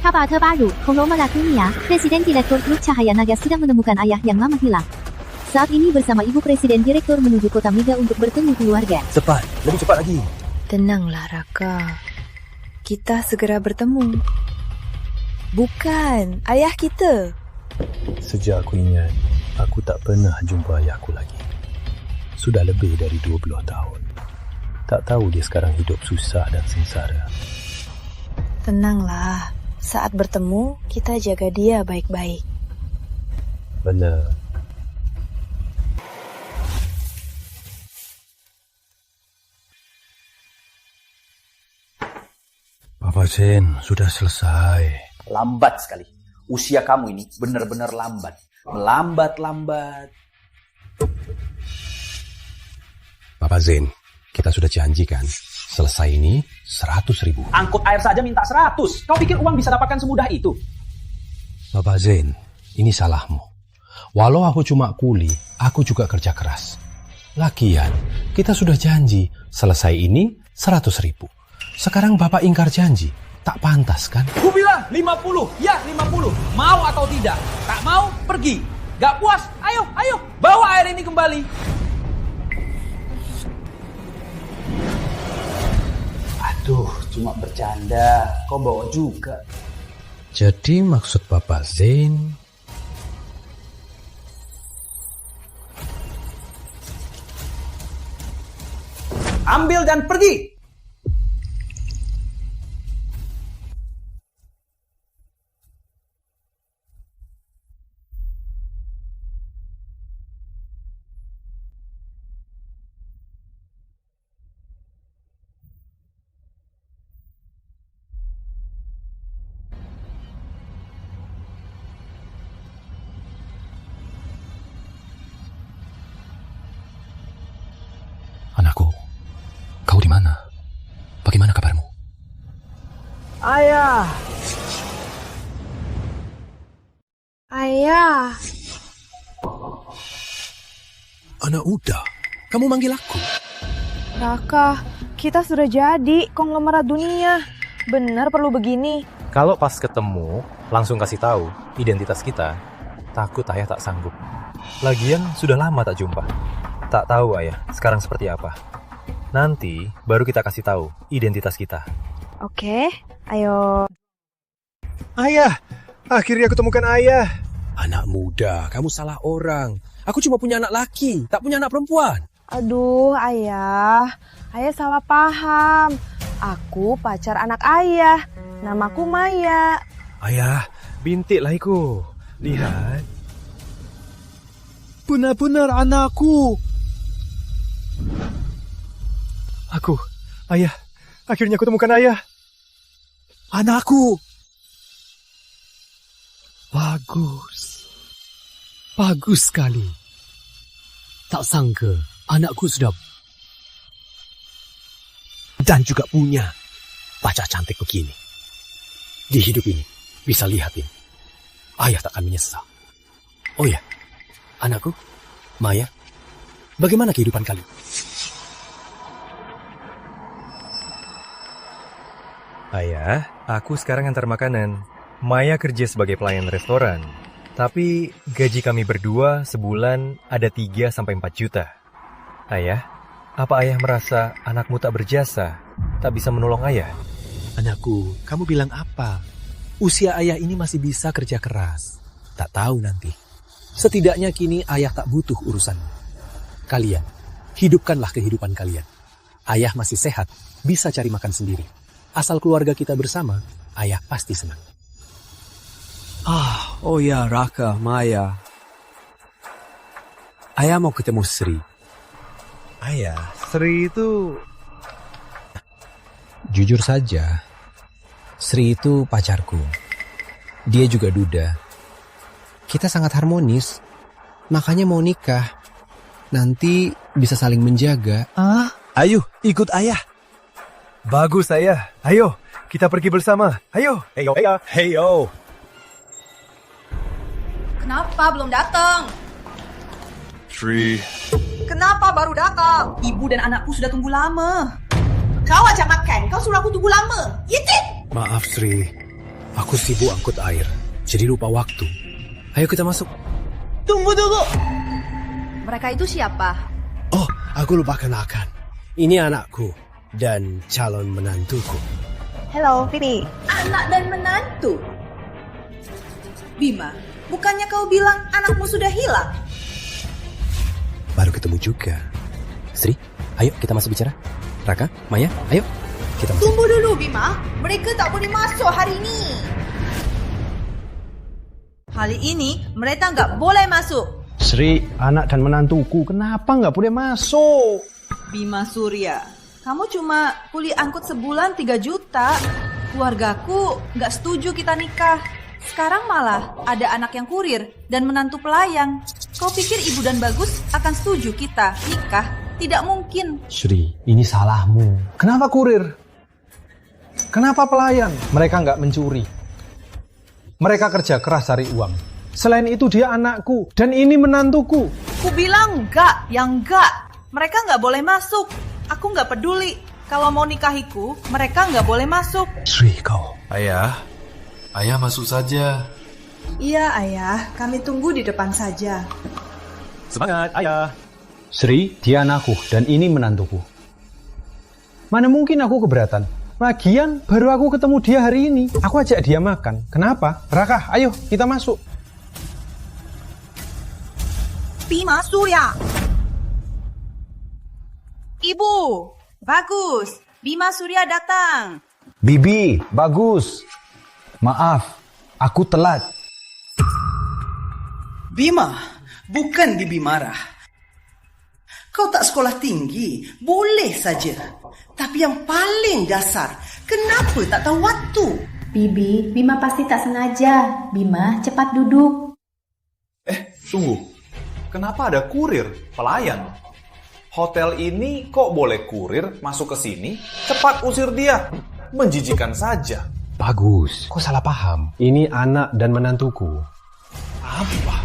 Kabar terbaru, konglomerat dunia, Presiden Direktur Grup Cahaya Naga sedang menemukan ayah yang lama hilang. Saat ini bersama Ibu Presiden Direktur menuju Kota Mega untuk bertemu keluarga. Cepat, lebih cepat lagi. Tenanglah Raka. Kita segera bertemu. Bukan, ayah kita. Sejak aku ingat, aku tak pernah jumpa ayahku lagi. Sudah lebih dari 20 tahun. Tak tahu dia sekarang hidup susah dan sengsara. Tenanglah. Saat bertemu, kita jaga dia baik-baik. Benar. Papa Zain, sudah selesai. Lambat sekali. Usia kamu ini benar-benar lambat. Melambat-lambat. Papa Zain, kita sudah janji kan? Selesai ini 100.000. Angkut air saja minta 100. Kau pikir uang bisa dapatkan semudah itu? Papa Zain, ini salahmu. Walau aku cuma kuli, aku juga kerja keras. Lagian, kita sudah janji, selesai ini 100.000. Sekarang Bapak ingkar janji, tak pantas kan? Ku bilang 50, ya 50. Mau atau tidak? Tak mau, pergi. Gak puas, ayo, bawa air ini kembali. Aduh, cuma bercanda. Kau bawa juga. Jadi maksud Bapak Zain... Ambil dan pergi. Anakku, kau di mana? Bagaimana kabarmu? Ayah. Ayah. Anak muda, kamu manggil aku? Raka, kita sudah jadi konglomerat dunia. Benar perlu begini. Kalau pas ketemu, langsung kasih tahu identitas kita. Takut ayah tak sanggup. Lagian sudah lama tak jumpa. Tak tahu ayah sekarang seperti apa. Nanti baru kita kasih tahu identitas kita. Oke, ayo. Ayah, akhirnya aku temukan ayah. Anak muda, kamu salah orang. Aku cuma punya anak laki, tak punya anak perempuan. Aduh, ayah. Ayah salah paham. Aku pacar anak ayah. Namaku Maya. Ayah, bintik lah iku. Lihat. Benar-benar anakku. Ayah, akhirnya aku temukan ayah. Anakku. Bagus sekali. Tak sangka anakku sudah dan juga punya pacar cantik begini. Di hidup ini bisa lihat ini. Ayah tak akan menyesal. Oh ya, anakku, Maya, bagaimana kehidupan kalian? Ayah, aku sekarang antar makanan. Maya kerja sebagai pelayan restoran. Tapi gaji kami berdua sebulan ada 3-4 juta. Ayah, apa ayah merasa anakmu tak berjasa? Tak bisa menolong ayah? Anakku, kamu bilang apa? Usia ayah ini masih bisa kerja keras. Tak tahu nanti. Setidaknya kini ayah tak butuh urusanmu. Kalian, hidupkanlah kehidupan kalian. Ayah masih sehat, bisa cari makan sendiri. Asal keluarga kita bersama, ayah pasti senang. Oh ya, Raka, Maya. Ayah mau ketemu Sri. Ayah, Sri itu... Jujur saja, Sri itu pacarku. Dia juga duda. Kita sangat harmonis, makanya mau nikah. Nanti bisa saling menjaga. Ayo, ikut ayah. Bagus ayah, ayo kita pergi bersama. Ayo, heyo, ayah, heyo. Kenapa belum datang? Sri. Kenapa baru datang? Ibu dan anakku sudah tunggu lama. Kau ajak makan, kau suruh aku tunggu lama. Yitit! Maaf Sri, Aku sibuk angkut air, jadi lupa waktu. Ayo kita masuk. Tunggu dulu. Mereka itu siapa? Oh, aku lupa kenalkan. Ini anakku dan calon menantuku. Hello, Pipi. Anak dan menantu. Bima, bukannya kau bilang anakmu sudah hilang? Baru ketemu juga. Sri, ayo kita masuk bicara. Raka, Maya, ayo kita masuk. Tunggu dulu, Bima. Mereka tak boleh masuk hari ini. Hari ini mereka nggak boleh masuk. Sri, anak dan menantuku, kenapa nggak boleh masuk? Bima Surya, kamu cuma kuli angkut sebulan 3 juta. Keluargaku nggak setuju kita nikah. Sekarang malah ada anak yang kurir dan menantu pelayang. Kau pikir Ibu dan Bagus akan setuju kita nikah? Tidak mungkin. Sri, ini salahmu. Kenapa kurir? Kenapa pelayan? Mereka nggak mencuri. Mereka kerja keras cari uang. Selain itu dia anakku dan ini menantuku. Ku bilang enggak, yang enggak. Mereka nggak boleh masuk. Aku nggak peduli. Kalau mau nikahiku, mereka nggak boleh masuk. Sri, kau. Ayah, ayah masuk saja. Iya, Ayah. Kami tunggu di depan saja. Semangat, ayah. Sri, dia anakku dan ini menantuku. Mana mungkin aku keberatan? Lagian, baru aku ketemu dia hari ini. Aku ajak dia makan. Kenapa? Raka, ayo kita masuk. Bima Surya. Ibu, Bagus. Bima Surya datang. Bibi, Bagus. Maaf, aku telat. Bima, bukan Bibi marah. Kau tak sekolah tinggi, boleh saja. Tapi yang paling dasar, kenapa tak tahu waktu? Bibi, Bima pasti tak sengaja. Bima, cepat duduk. Tunggu. Kenapa ada kurir, pelayan? Hotel ini kok boleh kurir masuk ke sini? Cepat usir dia. Menjijikan saja. Bagus, kok salah paham? Ini anak dan menantuku. Apa?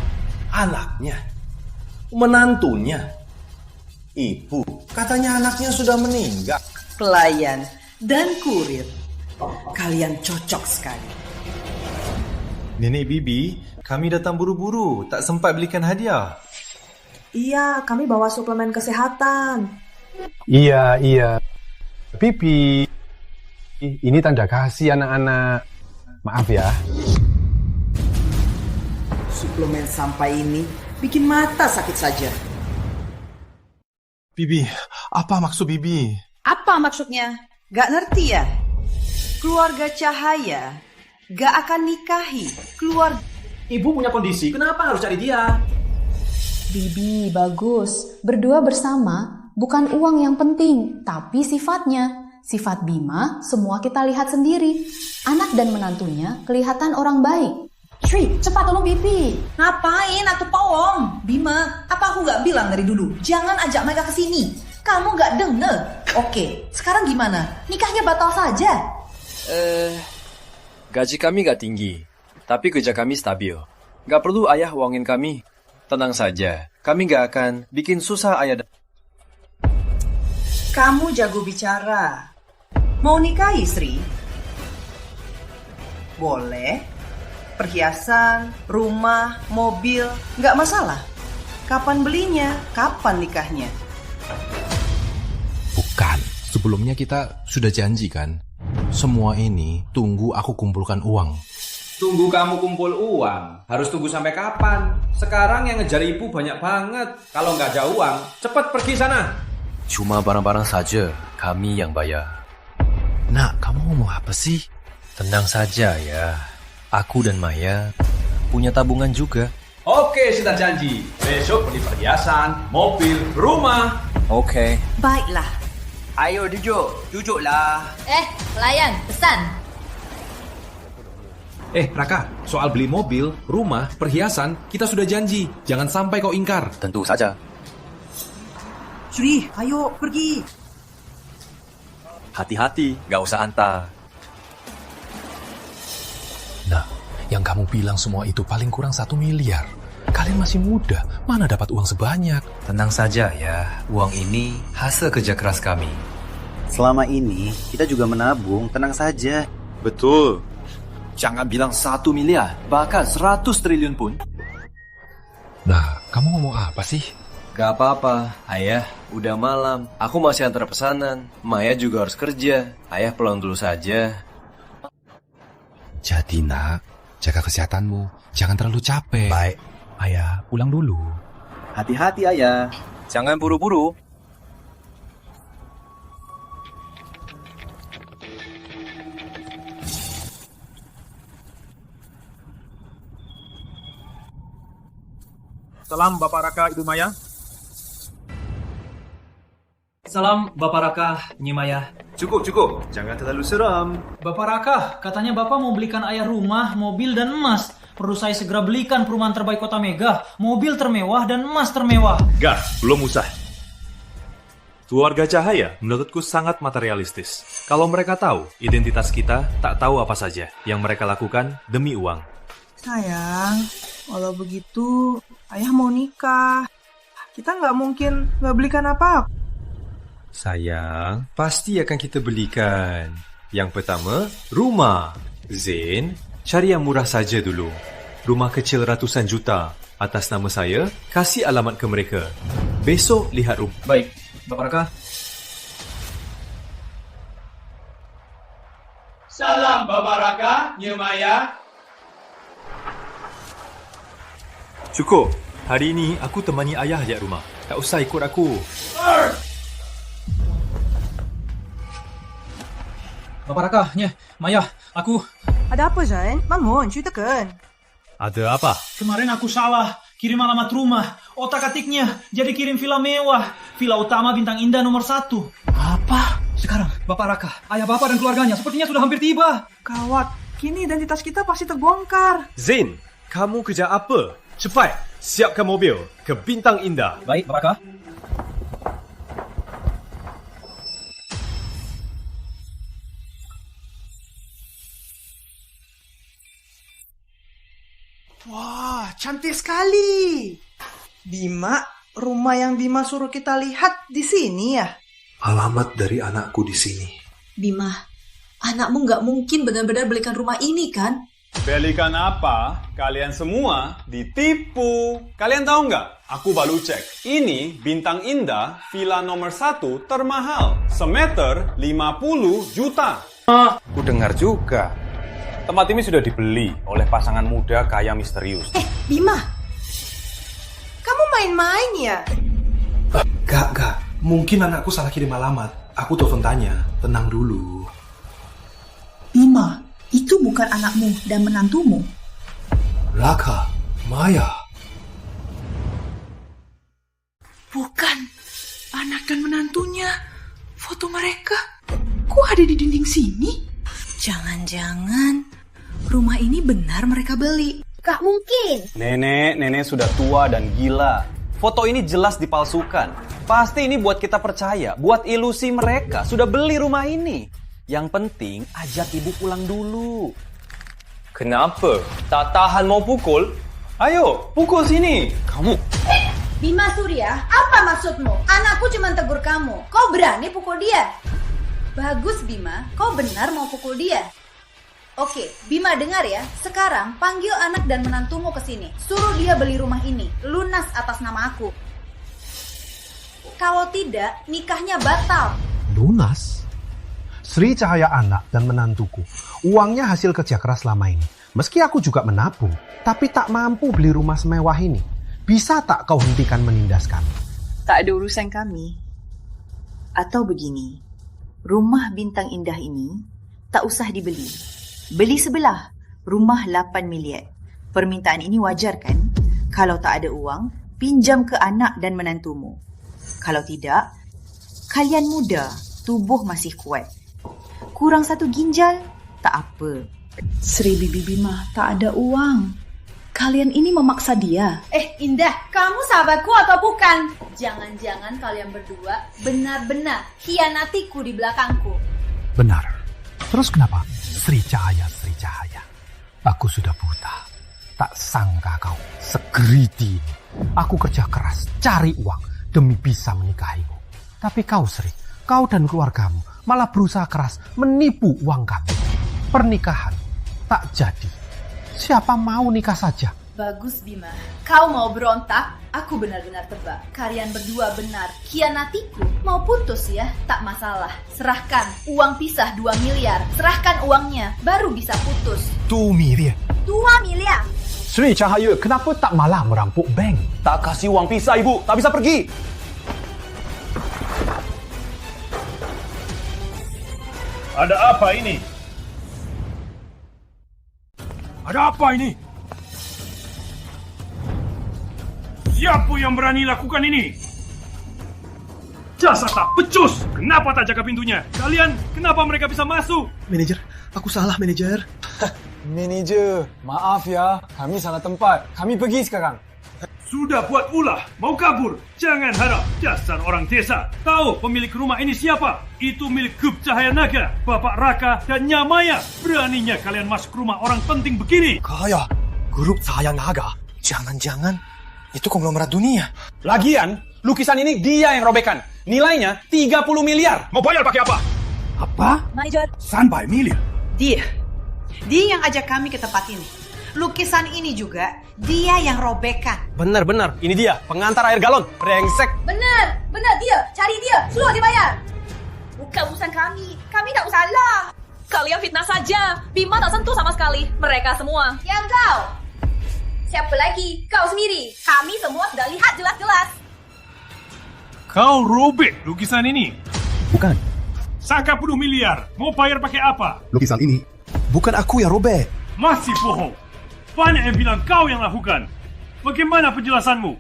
Anaknya? Menantunya? Ibu, katanya anaknya sudah meninggal. Pelayan dan kurir. Kalian cocok sekali. Nenek Bibi, kami datang buru-buru, tak sempat belikan hadiah. Iya, kami bawa suplemen kesehatan. Iya. Pipi, ini tanda kasih anak-anak. Maaf ya. Suplemen sampah ini bikin mata sakit saja. Bibi, apa maksud Bibi? Apa maksudnya? Gak ngerti ya? Keluarga Cahaya gak akan nikahi keluarga. Ibu punya kondisi, kenapa harus cari dia? Bibi, Bagus. Berdua bersama bukan uang yang penting, tapi sifatnya. Sifat Bima semua kita lihat sendiri. Anak dan menantunya kelihatan orang baik. Sri, cepat tolong Bibi. Ngapain atau pawong? Bima, apa aku gak bilang dari dulu? Jangan ajak mereka ke sini. Kamu gak denger. Oke, sekarang gimana? Nikahnya batal saja. Gaji kami gak tinggi, tapi kerja kami stabil. Gak perlu ayah uangin kami. Tenang saja, kami gak akan bikin susah ayah. Kamu jago bicara. Mau nikahi, Sri? Boleh. Perhiasan, rumah, mobil, nggak masalah. Kapan belinya? Kapan nikahnya? Bukan. Sebelumnya kita sudah janji kan? Semua ini tunggu aku kumpulkan uang. Tunggu kamu kumpul uang. Harus tunggu sampai kapan? Sekarang yang ngejar ibu banyak banget. Kalau nggak ada uang, cepat pergi sana. Cuma barang-barang saja, kami yang bayar. Nak, kamu ngomong apa sih? Tenang saja ya. Aku dan Maya punya tabungan juga. Oke, sudah janji. Besok beli perhiasan, mobil, rumah. Oke. Baiklah. Ayo duduklah. Pelayan, pesan. Raka, soal beli mobil, rumah, perhiasan, kita sudah janji. Jangan sampai kau ingkar. Tentu saja. Sri, ayo pergi. Hati-hati, gak usah antar. Nah, yang kamu bilang semua itu paling kurang 1 miliar. Kalian masih muda, mana dapat uang sebanyak? Tenang saja ya, uang ini hasil kerja keras kami. Selama ini kita juga menabung, tenang saja. Betul. Jangan bilang 1 miliar, bahkan 100 triliun pun. Nah, kamu ngomong apa sih? Gak apa-apa, Ayah. Udah malam. Aku masih antar pesanan. Maya juga harus kerja. Ayah pulang dulu saja. Jadi nak, jaga kesehatanmu. Jangan terlalu capek. Baik, Ayah pulang dulu. Hati-hati, Ayah. Jangan buru-buru. Salam Bapak Raka, Ibu Maya. Salam Bapak Raka, Nyi Maya. Cukup. Jangan terlalu seram. Bapak Raka, katanya Bapak mau belikan Ayah rumah, mobil, dan emas. Perlu saya segera belikan perumahan terbaik Kota Mega, mobil termewah, dan emas termewah. Gak, belum usah. Keluarga Cahaya menurutku sangat materialistis. Kalau mereka tahu identitas kita, tak tahu apa saja yang mereka lakukan demi uang. Sayang, kalau begitu Ayah mau nikah. Kita nggak mungkin nggak belikan apa-apa. Sayang, pasti akan kita belikan. Yang pertama, rumah. Zain, cari yang murah saja dulu. Rumah kecil ratusan juta. Atas nama saya, kasih alamat ke mereka. Besok lihat rumah. Baik, Bapak Raka. Salam Bapak Raka, Nyi Maya. Cukup. Hari ini aku temani ayah ajak rumah. Tak usah ikut aku. Bapak Raka, Nyi Maya, aku... Ada apa, Zain? Bangun, ceritakan. Ada apa? Kemarin aku salah. Kirim alamat rumah. Otak-atiknya jadi kirim villa mewah. Villa utama bintang indah nomor 1. Apa? Sekarang, Bapak Raka, ayah Bapak dan keluarganya sepertinya sudah hampir tiba. Gawat, kini identitas kita pasti terbongkar. Zain, kamu kerja apa? Cepat, siapkan mobil ke Bintang Indah. Baik, Bapak Raka. Wah, cantik sekali. Bima, rumah yang Bima suruh kita lihat di sini ya? Alamat dari anakku di sini. Bima, anakmu nggak mungkin benar-benar belikan rumah ini kan? Belikan apa? Kalian semua ditipu. Kalian tahu nggak? Aku baru cek. Ini Bintang Indah, villa nomor 1 termahal. Semeter 50 juta. Aku dengar juga. Tempat ini sudah dibeli oleh pasangan muda kaya misterius. Bima, kamu main-main ya? Gak. Mungkin anakku salah kirim alamat. Aku telepon tanya. Tenang dulu. Bima, itu bukan anakmu dan menantumu. Raka, Maya. Bukan. Anak dan menantunya. Foto mereka. Kok ada di dinding sini? Jangan-jangan rumah ini benar mereka beli. Gak mungkin. Nenek sudah tua dan gila. Foto ini jelas dipalsukan. Pasti ini buat kita percaya, buat ilusi mereka sudah beli rumah ini. Yang penting ajak ibu pulang dulu. Kenapa? Tak tahan mau pukul? Ayo, pukul sini. Kamu. Bima Surya, apa maksudmu? Anakku cuma tegur kamu. Kau berani pukul dia? Bagus Bima, kau benar mau pukul dia. Oke, Bima dengar ya. Sekarang panggil anak dan menantumu ke sini. Suruh dia beli rumah ini, lunas atas nama aku. Kalau tidak, nikahnya batal. Lunas? Sri Cahaya anak dan menantuku. Uangnya hasil kerja keras selama ini. Meski aku juga menabung, tapi tak mampu beli rumah semewah ini. Bisa tak kau hentikan menindas kami? Tak ada urusan kami. Atau begini, rumah Bintang Indah ini tak usah dibeli. Beli sebelah, rumah 8 miliar. Permintaan ini wajar kan? Kalau tak ada uang, pinjam ke anak dan menantumu. Kalau tidak, kalian muda, tubuh masih kuat. Kurang 1 ginjal, tak apa. Sri Bibi Bima, tak ada uang. Kalian ini memaksa dia. Indah, kamu sahabatku atau bukan? Jangan-jangan kalian berdua benar-benar khianatiku di belakangku. Benar. Terus kenapa? Sri Cahaya. Aku sudah buta. Tak sangka kau segeriti ini. Aku kerja keras, cari uang demi bisa menikahimu. Tapi kau Sri, kau dan keluargamu malah berusaha keras menipu uang kami. Pernikahan Tak jadi. Siapa mau nikah saja? Bagus Bima, kau mau berontak? Aku benar-benar tebak. Kalian berdua benar khianatiku. Mau putus ya? Tak masalah. Serahkan uang pisah 2 miliar. Serahkan uangnya, baru bisa putus. 2 miliar. 2 miliar. Sri Cahaya, kenapa tak malah merampok bank? Tak kasih uang pisah, Ibu. Tak bisa pergi. Ada apa ini? Ada apa ini? Siapa yang berani lakukan ini? Dasar tak becus! Kenapa tak jaga pintunya? Kalian, kenapa mereka bisa masuk? Manajer, aku salah manajer. Manajer, maaf ya, kami salah tempat. Kami pergi sekarang. Sudah buat ulah, mau kabur. Jangan harap, dasar orang desa. Tahu pemilik rumah ini siapa? Itu milik Grup Cahaya Naga, Bapak Raka dan Nyamaya. Beraninya kalian masuk rumah orang penting begini. Kaya, Grup Cahaya Naga? Jangan-jangan itu konglomerat dunia. Lagian, lukisan ini dia yang robekan. Nilainya 30 miliar. Mau bayar pakai apa? Apa? Manajer. Sampai miliar? Dia yang ajak kami ke tempat ini. Lukisan ini juga dia yang robekan. Benar-benar, ini dia, pengantar air galon. Brengsek. Benar dia. Cari dia, suruh dia bayar. Bukan urusan kami tak salah. Kalian fitnah saja. Bima tak sentuh sama sekali. Mereka semua. Yang kau. Siapa lagi? Kau sendiri. Kami semua sudah lihat jelas-jelas. Kau robek lukisan ini? Bukan. Sangka 10 miliar. Mau bayar pakai apa? Lukisan ini bukan aku yang robek. Masih bohong. Banyak yang bilang kau yang lakukan. Bagaimana penjelasanmu?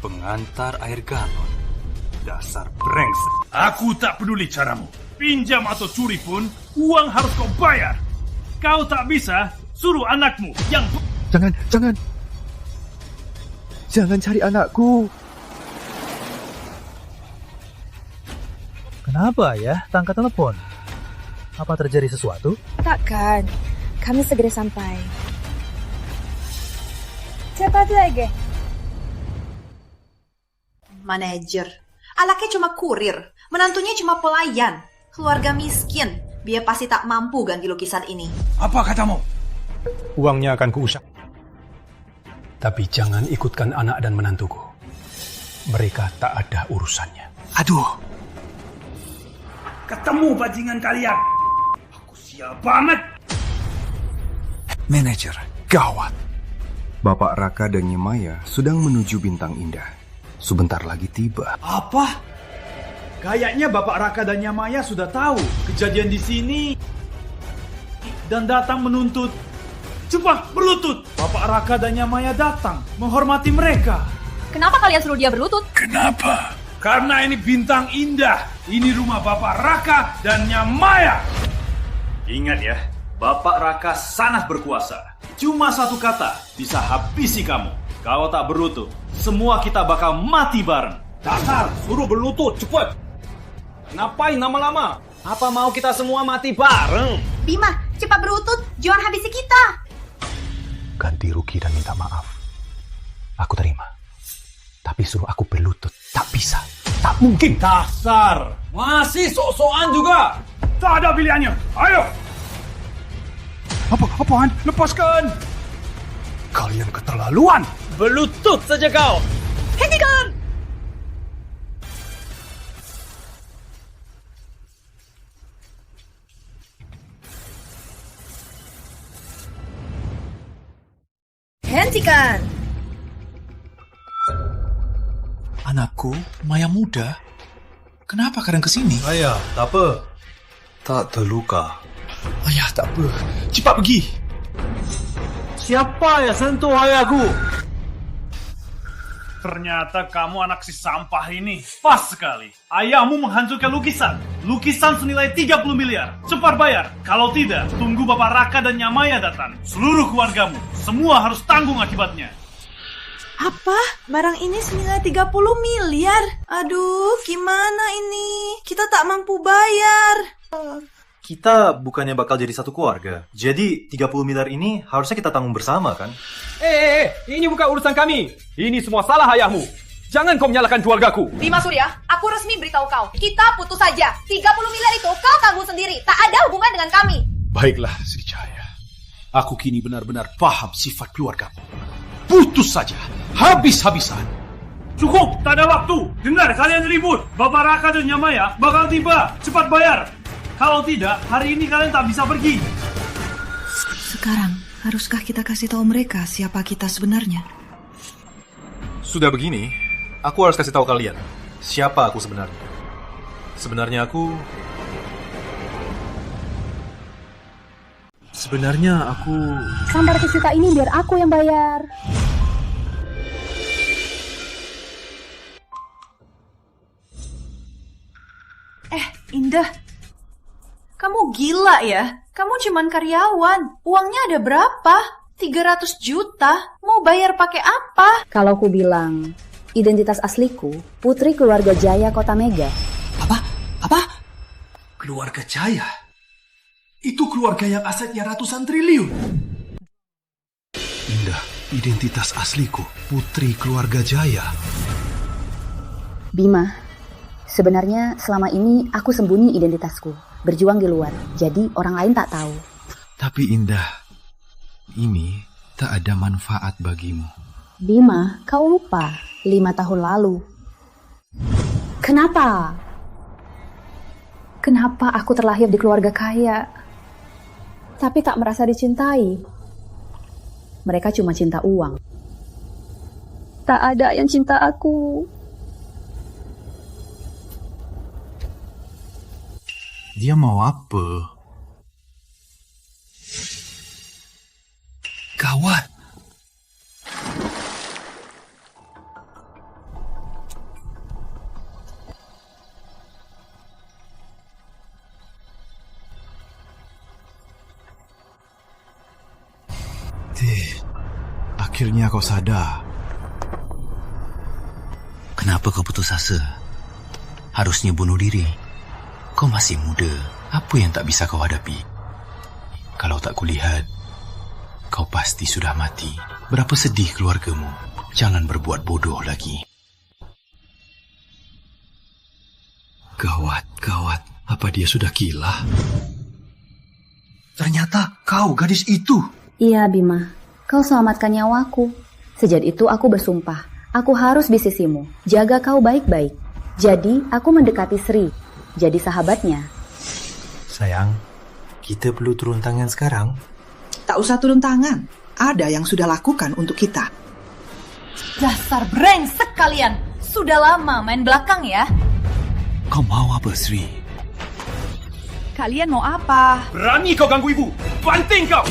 Pengantar air galon. Dasar brengsek. Aku tak peduli caramu. Pinjam atau curi pun, uang harus kau bayar. Kau tak bisa suruh anakmu yang... Jangan. Jangan cari anakku. Kenapa ya? Tak angkat telepon. Apa terjadi sesuatu? Takkan. Kami segera sampai. Cepat lagi. Manajer. Anaknya cuma kurir. Menantunya cuma pelayan. Keluarga miskin. Dia pasti tak mampu ganti lukisan ini. Apa katamu? Uangnya akan kuusap. Tapi jangan ikutkan anak dan menantuku. Mereka tak ada urusannya. Aduh. Ketemu bajingan kalian. Aku sial banget. Manajer, gawat. Bapak Raka dan Nyemaya sedang menuju Bintang Indah. Sebentar lagi tiba. Apa? Kayaknya Bapak Raka dan Nyamaya sudah tahu kejadian di sini dan datang menuntut. Cepat berlutut. Bapak Raka dan Nyamaya datang menghormati mereka. Kenapa kalian suruh dia berlutut? Kenapa? Karena ini Bintang Indah. Ini rumah Bapak Raka dan Nyamaya. Ingat ya, Bapak Raka sangat berkuasa. Cuma satu kata bisa habisi kamu. Kalau tak berlutut, semua kita bakal mati bareng. Dasar, suruh berlutut, cepat. Ngapain lama-lama? Apa mau kita semua mati bareng? Bima, cepat berlutut, jangan habisi kita. Ganti rugi dan minta maaf. Aku terima. Tapi suruh aku berlutut, tak bisa. Tak mungkin. Dasar, masih sok-sokan juga. Tak ada pilihannya. Ayo. Apaan? Lepaskan. Kalian keterlaluan. Berlutut saja kau. Hentikan. Hentikan. Anakku, Maya muda. Kenapa kalian kesini? Ayah, tak apa. Tak terluka. Ayah, tak apa. Cepat pergi. Siapa yang sentuh ayahku? Ternyata kamu anak si sampah ini. Pas sekali. Ayahmu menghancurkan lukisan. Lukisan senilai 30 miliar. Cepat bayar. Kalau tidak, tunggu Bapak Raka dan Nyamaya datang. Seluruh keluargamu. Semua harus tanggung akibatnya. Apa? Barang ini senilai 30 miliar? Aduh, gimana ini? Kita tak mampu bayar. Kita bukannya bakal jadi satu keluarga. Jadi 30 miliar ini harusnya kita tanggung bersama kan? Ini bukan urusan kami. Ini semua salah ayahmu. Jangan kau menyalahkan keluargaku. Bima Surya, aku resmi beritahu kau. Kita putus saja. 30 miliar itu kau tanggung sendiri. Tak ada hubungan dengan kami. Baiklah, Sri Cahaya. Aku kini benar-benar paham sifat keluargamu. Putus saja. Habis-habisan. Cukup, tak ada waktu. Dengar kalian ribut. Bapak Raka dan Nyamaya bakal tiba. Cepat bayar. Kalau tidak, hari ini kalian tak bisa pergi. Sekarang, haruskah kita kasih tahu mereka siapa kita sebenarnya? Sudah begini, aku harus kasih tahu kalian siapa aku sebenarnya. Sebenarnya aku Sampai 100 juta ini biar aku yang bayar. Indah, kamu gila ya? Kamu cuman karyawan. Uangnya ada berapa? 300 juta. Mau bayar pakai apa? Kalau ku bilang, identitas asliku putri keluarga Jaya Kota Mega. keluarga Jaya. Itu keluarga yang asetnya ratusan triliun. Indah, identitas asliku, putri keluarga Jaya. Bima, sebenarnya selama ini aku sembunyi identitasku, berjuang di luar, jadi orang lain tak tahu. Tapi Indah, ini tak ada manfaat bagimu. Bima, kau lupa 5 tahun lalu. Kenapa aku terlahir di keluarga kaya, tapi tak merasa dicintai? Mereka cuma cinta uang. Tak ada yang cinta aku. Dia mau apa? Gawat. Akhirnya kau sadar. Kenapa kau putus asa? Harusnya bunuh diri. Kau masih muda. Apa yang tak bisa kau hadapi? Kalau tak kulihat, kau pasti sudah mati. Berapa sedih keluargamu. Jangan berbuat bodoh lagi. Gawat. Apa dia sudah gila? Ternyata kau gadis itu. Iya, Bima. Kau selamatkan nyawaku. Sejak itu aku bersumpah, aku harus di sisimu, jaga kau baik-baik. Jadi aku mendekati Sri, jadi sahabatnya. Sayang, kita perlu turun tangan sekarang. Tak usah turun tangan. Ada yang sudah lakukan untuk kita. Dasar brengsek kalian. Sudah lama main belakang ya. Kau mau apa, Sri? Kalian mau apa? Berani kau ganggu ibu. Banting kau.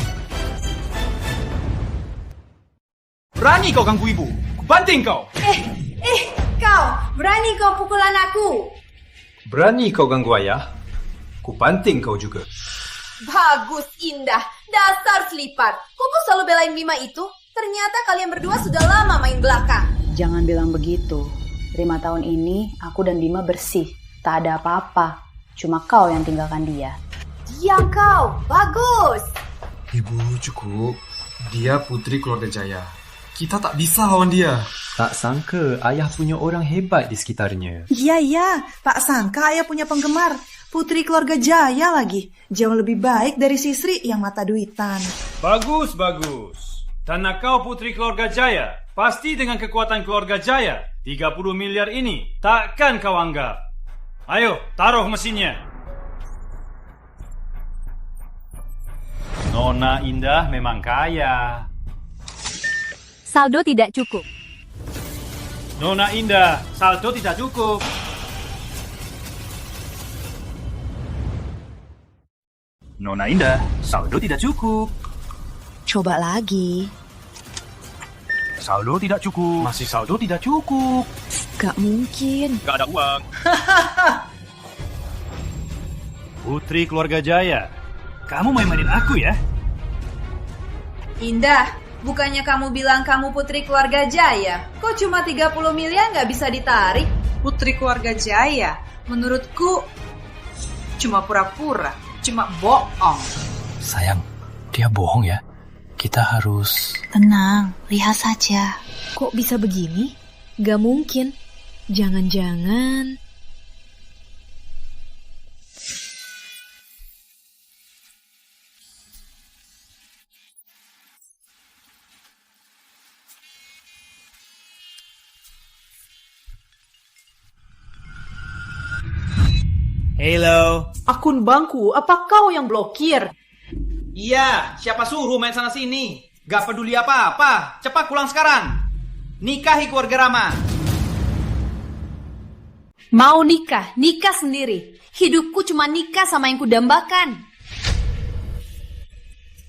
Berani kau ganggu ibu. Banting kau. Kau. Berani kau pukul anakku. Berani kau ganggu ayah? Kubanting kau juga. Bagus, Indah. Dasar selipat. Kok kau selalu belain Bima itu? Ternyata kalian berdua sudah lama main belakang. Jangan bilang begitu. 5 tahun ini aku dan Bima bersih. Tak ada apa-apa. Cuma kau yang tinggalkan dia. Diam kau. Bagus. Ibu, cukup. Dia putri keluarga Jaya. Kita tak bisa lawan dia. Tak sangka ayah punya orang hebat di sekitarnya. Iya. Tak sangka ayah punya penggemar. Putri keluarga Jaya lagi. Jauh lebih baik dari si Sri yang mata duitan. Bagus. Tanah kau putri keluarga Jaya. Pasti dengan kekuatan keluarga Jaya, 30 miliar ini takkan kau anggap. Ayo, taruh mesinnya. Nona Indah memang kaya. Saldo tidak cukup. Nona Indah, saldo tidak cukup. Nona Indah, saldo tidak cukup. Coba lagi. Saldo tidak cukup. Masih saldo tidak cukup. Gak mungkin. Gak ada uang. Putri keluarga Jaya, kamu main-mainin aku ya? Indah, bukannya kamu bilang kamu putri keluarga Jaya? Kok cuma 30 miliar nggak bisa ditarik? Putri keluarga Jaya, menurutku cuma pura-pura, cuma bohong. Sayang, dia bohong ya. Kita harus... Tenang, lihat saja. Kok bisa begini? Gak mungkin. Jangan-jangan... Halo. Akun bankku, apa kau yang blokir? Iya, siapa suruh main sana sini? Gak peduli apa-apa. Cepat pulang sekarang. Nikahi keluarga Rama. Mau nikah, nikah sendiri. Hidupku cuma nikah sama yang kudambakan.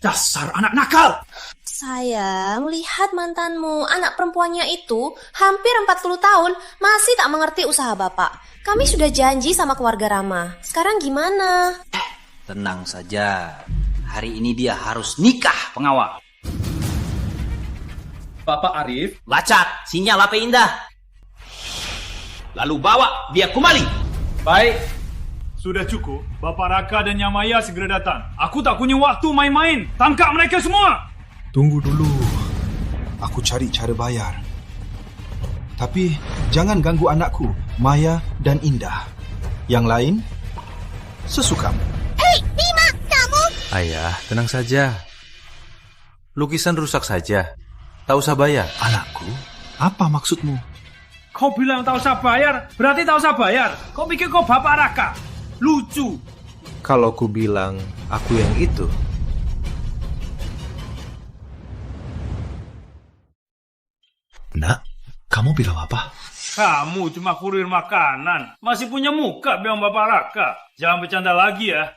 Dasar anak nakal. Sayang, lihat mantanmu, anak perempuannya itu hampir 40 tahun masih tak mengerti usaha bapak. Kami sudah janji sama keluarga Rama. Sekarang gimana? Tenang saja. Hari ini dia harus nikah, pengawal. Bapak Arif, Lacak, sinyal HP Indah. Lalu bawa dia kembali. Baik. Sudah cukup. Bapak Raka dan Nyamaya segera datang. Aku tak punya waktu main-main. Tangkap mereka semua. Tunggu dulu. Aku cari cara bayar. Tapi jangan ganggu anakku, Maya dan Indah. Yang lain, sesukamu. Hei, Bima, kamu! Ayah, tenang saja. Lukisan rusak saja. Tak usah bayar. Anakku, apa maksudmu? Kau bilang tak usah bayar, berarti tak usah bayar. Kau pikir kau Bapak Raka? Lucu. Kalau ku bilang aku yang itu. Nak, kamu bilang apa? Kamu cuma kurir makanan. Masih punya muka bilang Bapak Raka. Jangan bercanda lagi ya.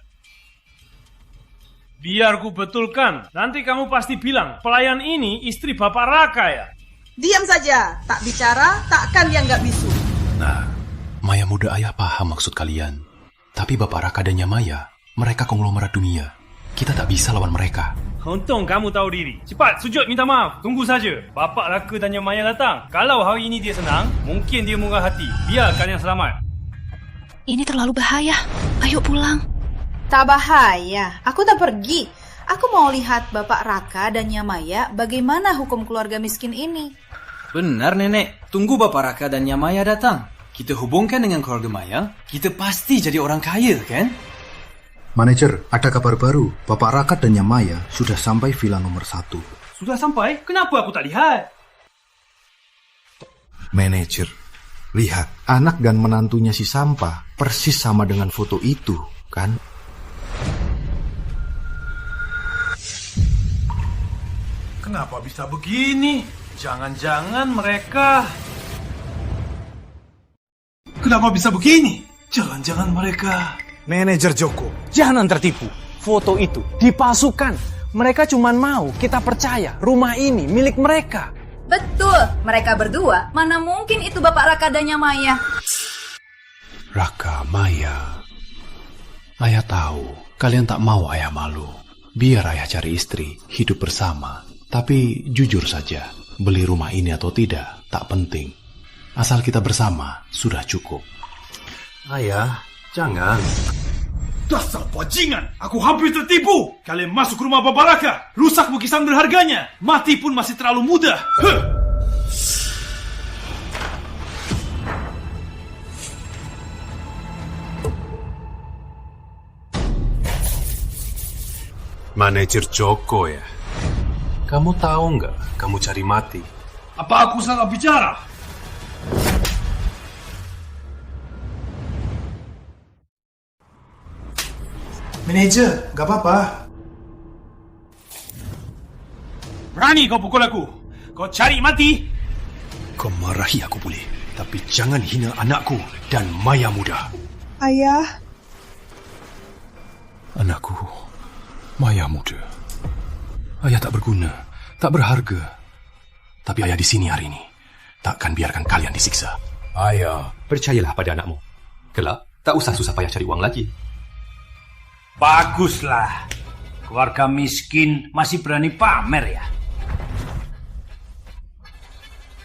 Biar ku betulkan. Nanti kamu pasti bilang, pelayan ini istri Bapak Raka ya? Diam saja. Tak bicara, takkan dia nggak bisu. Nah, Maya muda ayah paham maksud kalian. Tapi Bapak Raka dan Nyamaya, mereka konglomerat dunia. Kita tak bisa lawan mereka. Untung kamu tahu diri. Cepat, sujud minta maaf. Tunggu saja. Bapak Raka dan Nyamaya datang. Kalau hari ini dia senang, mungkin dia murah hati. Biar kalian selamat. Ini terlalu bahaya. Ayo pulang. Tak bahaya. Aku tak pergi. Aku mau lihat Bapak Raka dan Nyamaya bagaimana hukum keluarga miskin ini. Benar, Nenek. Tunggu Bapak Raka dan Nyamaya datang. Kita hubungkan dengan keluarga Maya. Kita pasti jadi orang kaya, kan? Manajer, ada kabar baru. Bapak Raka dan Nyamaya sudah sampai villa nomor 1. Sudah sampai? Kenapa aku tak lihat? Manajer, lihat. Anak dan menantunya si Sampah persis sama dengan foto itu, kan? Kenapa bisa begini? Jangan-jangan mereka... Kenapa bisa begini? Jangan-jangan mereka... Manajer Joko, jangan tertipu. Foto itu dipalsukan. Mereka cuma mau kita percaya rumah ini milik mereka. Betul, mereka berdua. Mana mungkin itu Bapak Raka dan Nyamaya? Raka, Maya. Ayah tahu, kalian tak mau ayah malu. Biar ayah cari istri, hidup bersama. Tapi jujur saja, beli rumah ini atau tidak, tak penting. Asal kita bersama, sudah cukup. Ayah, jangan. Dasar bajingan! Aku hampir tertipu! Kalian masuk ke rumah Bapak Raka, rusak lukisan berharganya. Mati pun masih terlalu muda. Manajer Joko ya? Kamu tahu nggak, kamu cari mati. Apa aku salah bicara? Manajer, gak apa-apa. Berani kau pukul aku? Kau cari mati? Kau marahi aku boleh, tapi jangan hina anakku dan Maya muda. Ayah. Anakku, Maya muda. Ayah tak berguna, tak berharga. Tapi ayah di sini hari ini. Takkan biarkan kalian disiksa. Ayah, percayalah pada anakmu. Kelak, tak usah susah payah cari uang lagi. Baguslah. Keluarga miskin masih berani pamer ya.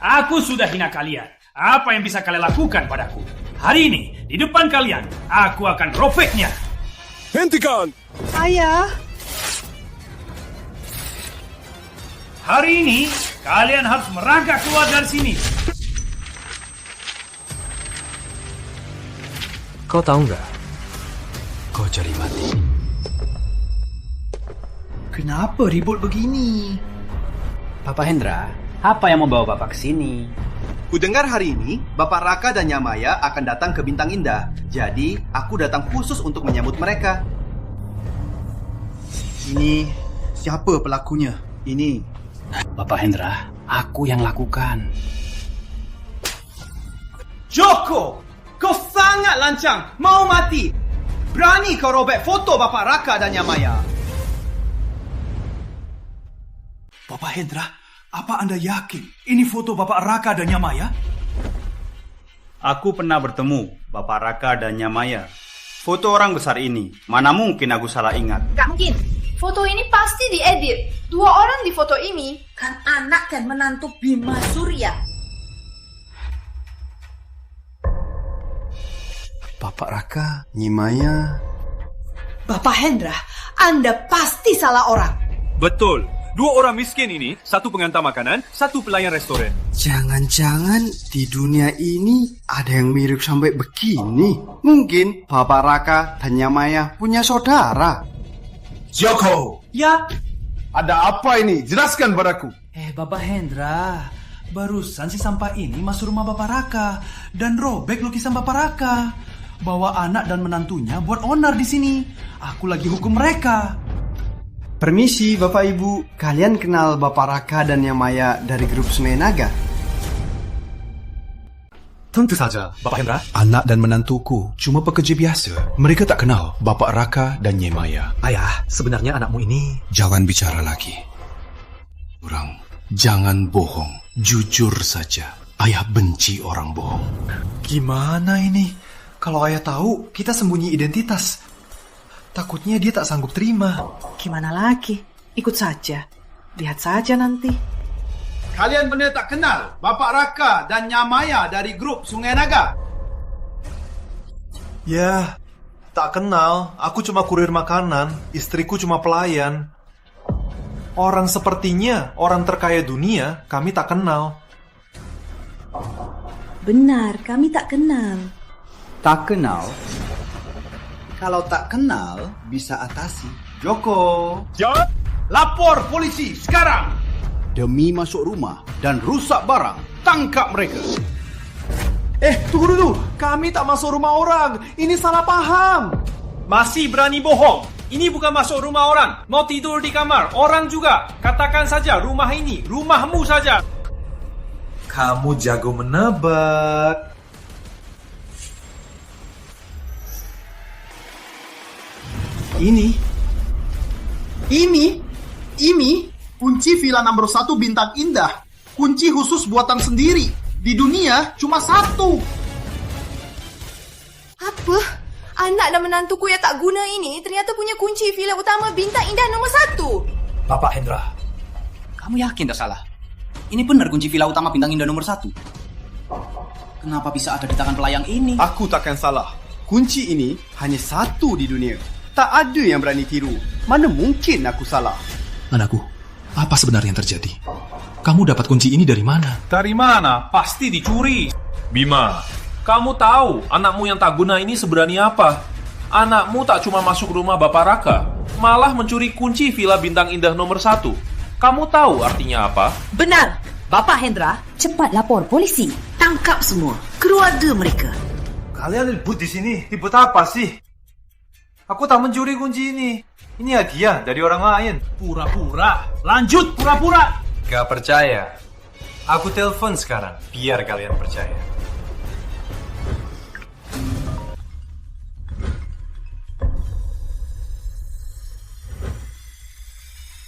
Aku sudah hina kalian. Apa yang bisa kalian lakukan padaku? Hari ini, di depan kalian, aku akan robeknya. Hentikan! Ayah. Hari ini, kalian harus merangkak keluar dari sini. Kau tahu nggak? Kau cari mati. Kenapa ribut begini? Bapak Hendra, apa yang membawa Bapak ke sini? Kudengar hari ini, Bapak Raka dan Nyamaya akan datang ke Bintang Indah. Jadi, aku datang khusus untuk menyambut mereka. Ini siapa pelakunya? Ini. Bapak Hendra, aku yang lakukan. Joko! Kau sangat lancang! Mau mati! Berani kau robek foto Bapak Raka dan Nyamaya? Bapak Hendra, apa Anda yakin ini foto Bapak Raka dan Nyamaya? Aku pernah bertemu Bapak Raka dan Nyamaya. Foto orang besar ini, mana mungkin aku salah ingat? Gak mungkin. Foto ini pasti diedit. 2 orang di foto ini Kan anak dan menantu Bima Surya. Bapak Raka, Nyimaya. Bapak Hendra, Anda pasti salah orang. Betul. 2 orang miskin ini, 1 pengantar makanan, 1 pelayan restoran. Jangan-jangan di dunia ini ada yang mirip sampai begini. Mungkin Bapak Raka dan Nyamaya punya saudara. Joko! Ya? Ada apa ini? Jelaskan padaku. Bapak Hendra, barusan si sampah ini masuk rumah Bapak Raka dan robek lukisan Bapak Raka. Bawa anak dan menantunya buat onar di sini. Aku lagi hukum mereka. Permisi Bapak Ibu, kalian kenal Bapak Raka dan Nyamaya dari grup Sungai Naga? Tentu saja, Bapak Hendra. Anak dan menantuku cuma pekerja biasa. Mereka tak kenal Bapak Raka dan Nyemaya. Ayah, sebenarnya anakmu ini... Jangan bicara lagi. Orang, jangan bohong. Jujur saja. Ayah benci orang bohong. Gimana ini? Kalau ayah tahu, kita sembunyi identitas. Takutnya dia tak sanggup terima. Gimana lagi? Ikut saja. Lihat saja nanti. Kalian benar tak kenal Bapak Raka dan Nyamaya dari grup Sungai Naga? Ya, tak kenal. Aku cuma kurir makanan. Istriku cuma pelayan. Orang sepertinya, orang terkaya dunia, kami tak kenal. Benar, kami tak kenal. Tak kenal? Kalau tak kenal, bisa atasi. Joko! Jawab! Lapor polisi sekarang! Demi masuk rumah dan rusak barang, tangkap mereka. Tunggu dulu. Kami tak masuk rumah orang. Ini salah paham. Masih berani bohong? Ini bukan masuk rumah orang. Mau tidur di kamar orang juga. Katakan saja rumah ini, rumahmu saja. Kamu jago menebak. Ini kunci villa nomor 1 Bintang Indah. Kunci khusus buatan sendiri. Di dunia cuma 1. Apa? Anak dan menantuku yang tak guna ini ternyata punya kunci villa utama Bintang Indah nomor 1. Bapak Hendra, kamu yakin tak salah? Ini benar kunci villa utama Bintang Indah nomor 1. Kenapa bisa ada di tangan pelayang ini? Aku takkan salah. Kunci ini hanya 1 di dunia. Tak ada yang berani tiru. Mana mungkin aku salah? Anakku, apa sebenarnya yang terjadi? Kamu dapat kunci ini dari mana? Dari mana? Pasti dicuri. Bima, kamu tahu anakmu yang tak guna ini seberani apa? Anakmu tak cuma masuk rumah Bapak Raka, malah mencuri kunci villa Bintang Indah nomor 1. Kamu tahu artinya apa? Benar, Bapak Hendra. Cepat lapor polisi. Tangkap semua keluarga mereka. Kalian ribut di sini. Ribut apa sih? Aku tak mencuri kunci ini. Ini hadiah dari orang lain. Pura-pura. Lanjut pura-pura. Gak percaya? Aku telepon sekarang, biar kalian percaya.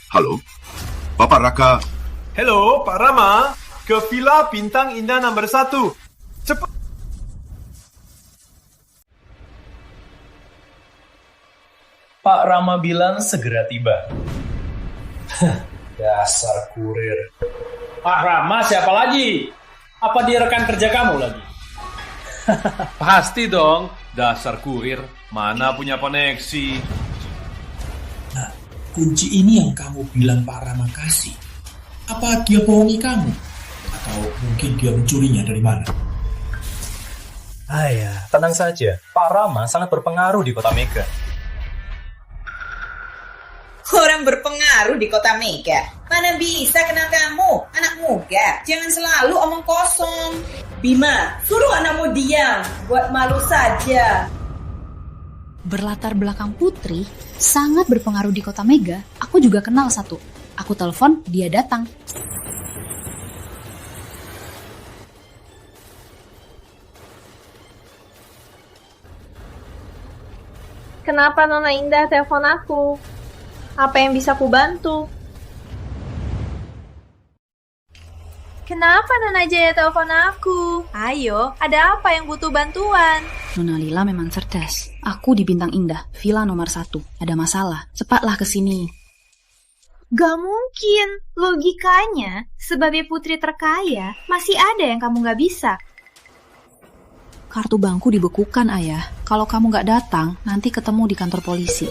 Halo, Bapak Raka. Halo, Pak Rama. Ke Villa Bintang Indah nomor 1. Cepat. Pak Rama bilang segera tiba. Dasar kurir. Pak Rama siapa lagi? Apa dia rekan kerja kamu lagi? Pasti dong, dasar kurir. Mana punya koneksi? Nah, kunci ini yang kamu bilang Pak Rama kasih. Apa dia bohongi kamu? Atau mungkin dia mencurinya dari mana? Ayah, tenang saja. Pak Rama sangat berpengaruh di kota Mega. Orang berpengaruh di kota Mega? Mana bisa kenal kamu, anak muda? Jangan selalu omong kosong. Bima, suruh anakmu diam. Buat malu saja. Berlatar belakang Putri, sangat berpengaruh di kota Mega. Aku juga kenal satu. Aku telepon, dia datang. Kenapa Nona Indah telepon aku? Apa yang bisa ku bantu? Kenapa Nona Jaya telepon aku? Ayo, ada apa yang butuh bantuan? Nona Lila memang cerdas. Aku di Bintang Indah, villa nomor 1. Ada masalah, cepatlah ke sini. Gak mungkin. Logikanya, sebagai putri terkaya, masih ada yang kamu gak bisa. Kartu bankku dibekukan, Ayah. Kalau kamu gak datang, nanti ketemu di kantor polisi.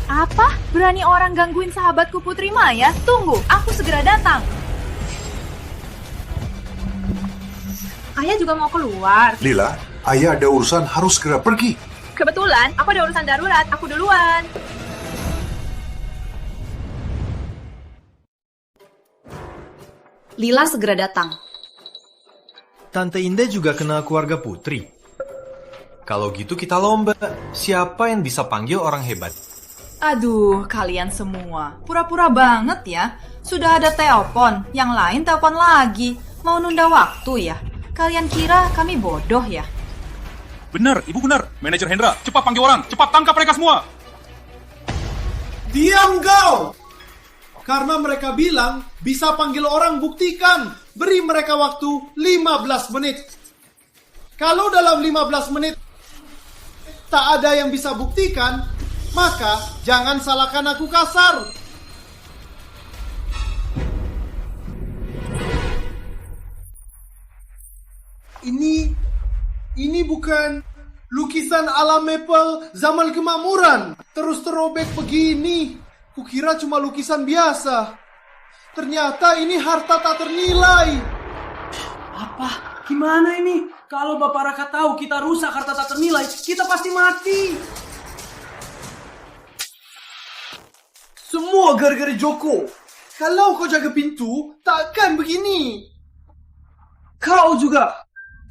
Apa? Berani orang gangguin sahabatku Putri Maya? Tunggu, aku segera datang. Ayah juga mau keluar. Lila, ayah ada urusan harus segera pergi. Kebetulan, aku ada urusan darurat. Aku duluan. Lila segera datang. Tante Indah juga kenal keluarga Putri. Kalau gitu kita lomba. Siapa yang bisa panggil orang hebat? Aduh, kalian semua. Pura-pura banget ya. Sudah ada telepon, yang lain telepon lagi. Mau nunda waktu ya? Kalian kira kami bodoh ya? Benar, Ibu benar. Manajer Hendra, cepat panggil orang. Cepat tangkap mereka semua. Diam kau! Karena mereka bilang bisa panggil orang buktikan. Beri mereka waktu 15 menit. Kalau dalam 15 menit tak ada yang bisa buktikan, maka jangan salahkan aku kasar. Ini bukan lukisan ala Maple zaman kemakmuran. Terus terobek begini. Kukira cuma lukisan biasa. Ternyata ini harta tak ternilai. Apa? Gimana ini? Kalau Bapak Raka tahu kita rusak harta tak ternilai, kita pasti mati. Semua gara-gara Joko. Kalau kau jaga pintu, takkan begini. Kau juga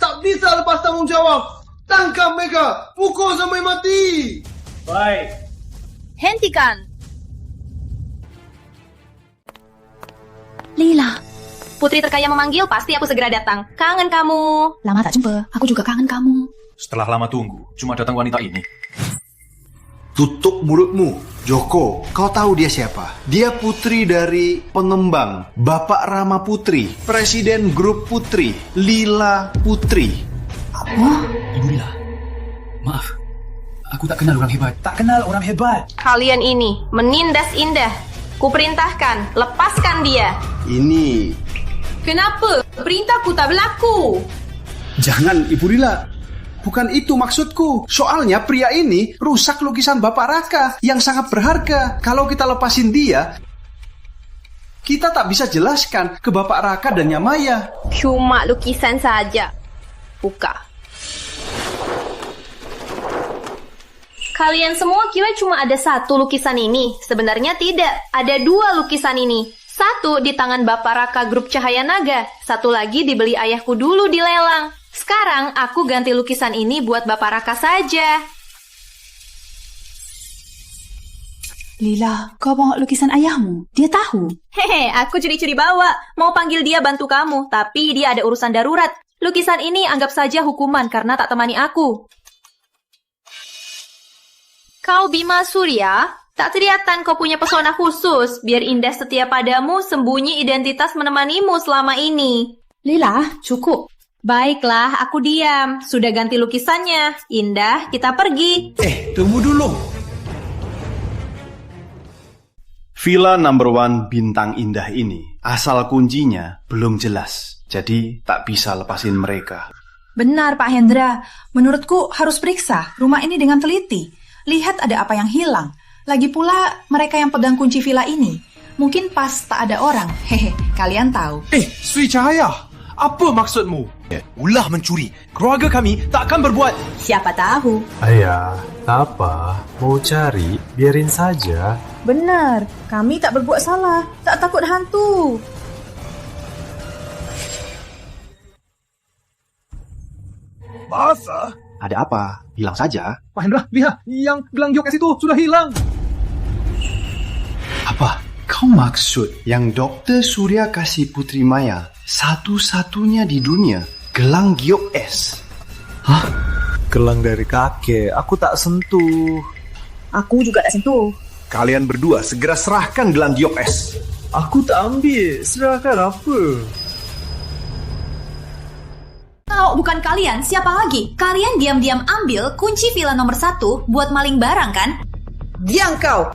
tak bisa lepas tanggung jawab. Tangkap mereka, pukul sampai mati. Baik. Hentikan. Lila, putri terkaya memanggil, pasti aku segera datang. Kangen kamu. Lama tak jumpa, aku juga kangen kamu. Setelah lama tunggu, cuma datang wanita ini. Tutup mulutmu, Joko. Kau tahu dia siapa? Dia putri dari pengembang Bapak Rama Putri, presiden grup Putri, Lila Putri. Oh, Ibu Lila, maaf, aku tak kenal orang hebat. Tak kenal orang hebat. Kalian ini menindas Indah. Kuperintahkan, lepaskan dia. Ini. Kenapa? Perintahku tak berlaku. Jangan, Ibu Lila. Bukan itu maksudku. Soalnya pria ini rusak lukisan Bapak Raka yang sangat berharga. Kalau kita lepasin dia, kita tak bisa jelaskan ke Bapak Raka dan Nyamaya. Cuma lukisan saja. Buka. Kalian semua kira cuma ada satu lukisan ini. Sebenarnya tidak. Ada 2 lukisan ini. Satu di tangan Bapak Raka Grup Cahaya Naga. Satu lagi dibeli ayahku dulu di lelang. Sekarang aku ganti lukisan ini buat Bapak Raka saja. Lila, kau bawa lukisan ayahmu? Dia tahu. Hehe, aku curi-curi bawa. Mau panggil dia bantu kamu, tapi dia ada urusan darurat. Lukisan ini anggap saja hukuman karena tak temani aku. Kau Bima Surya, tak kelihatan kau punya pesona khusus. Biar Indah setia padamu, sembunyi identitas menemanimu selama ini. Lila, cukup. Baiklah, aku diam. Sudah ganti lukisannya. Indah, kita pergi. Tunggu dulu. Villa number 1 Bintang Indah ini, asal kuncinya belum jelas. Jadi tak bisa lepasin mereka. Benar, Pak Hendra. Menurutku harus periksa rumah ini dengan teliti. Lihat ada apa yang hilang. Lagi pula mereka yang pegang kunci villa ini. Mungkin pas tak ada orang. Hehe, kalian tahu. Sri Cahaya, apa maksudmu? Ulah mencuri. Keluarga kami takkan berbuat. Siapa tahu. Ayah, tak apa. Mau cari, biarin saja. Benar, kami tak berbuat salah. Tak takut hantu. Masa? Ada apa? Bilang saja. Pak Hendra, lihat. Yang gelang giok es itu sudah hilang. Apa? Kau maksud yang Dr. Surya kasih Putri Maya satu-satunya di dunia gelang giok es? Hah? Gelang dari kakek. Aku tak sentuh. Aku juga tak sentuh. Kalian berdua segera serahkan gelang giok es. Aku tak ambil. Serahkan apa? Kalau bukan kalian, siapa lagi? Kalian diam-diam ambil kunci villa nomor 1 buat maling barang kan? Diam kau.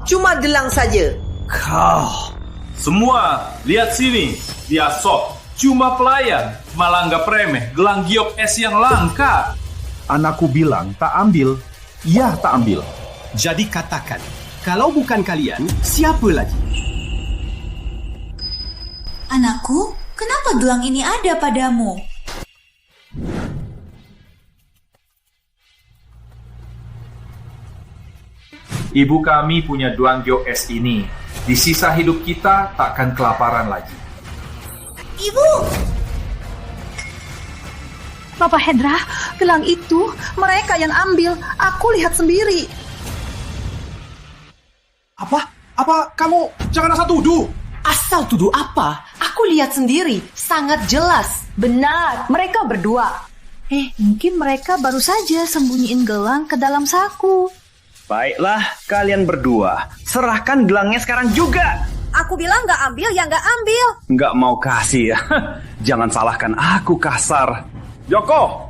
Cuma gelang saja. Kau. Semua, lihat sini. Dia sok. Cuma pelayan. Malah nggak remeh. Gelang giok es yang langka. Anakku bilang tak ambil. Iya tak ambil. Jadi katakan, kalau bukan kalian, siapa lagi? Anakku, kenapa gelang ini ada padamu? Ibu kami punya gelang giok es ini. Di sisa hidup kita takkan kelaparan lagi. Ibu! Bapak Hendra, gelang itu mereka yang ambil. Aku lihat sendiri. Apa kamu jangan asal tuduh. Asal tuduh apa? Aku lihat sendiri. Sangat jelas. Benar, mereka berdua. Mungkin mereka baru saja sembunyiin gelang ke dalam saku. Baiklah, kalian berdua. Serahkan gelangnya sekarang juga. Aku bilang nggak ambil, ya nggak ambil. Nggak mau kasih ya. Jangan salahkan aku kasar. Joko,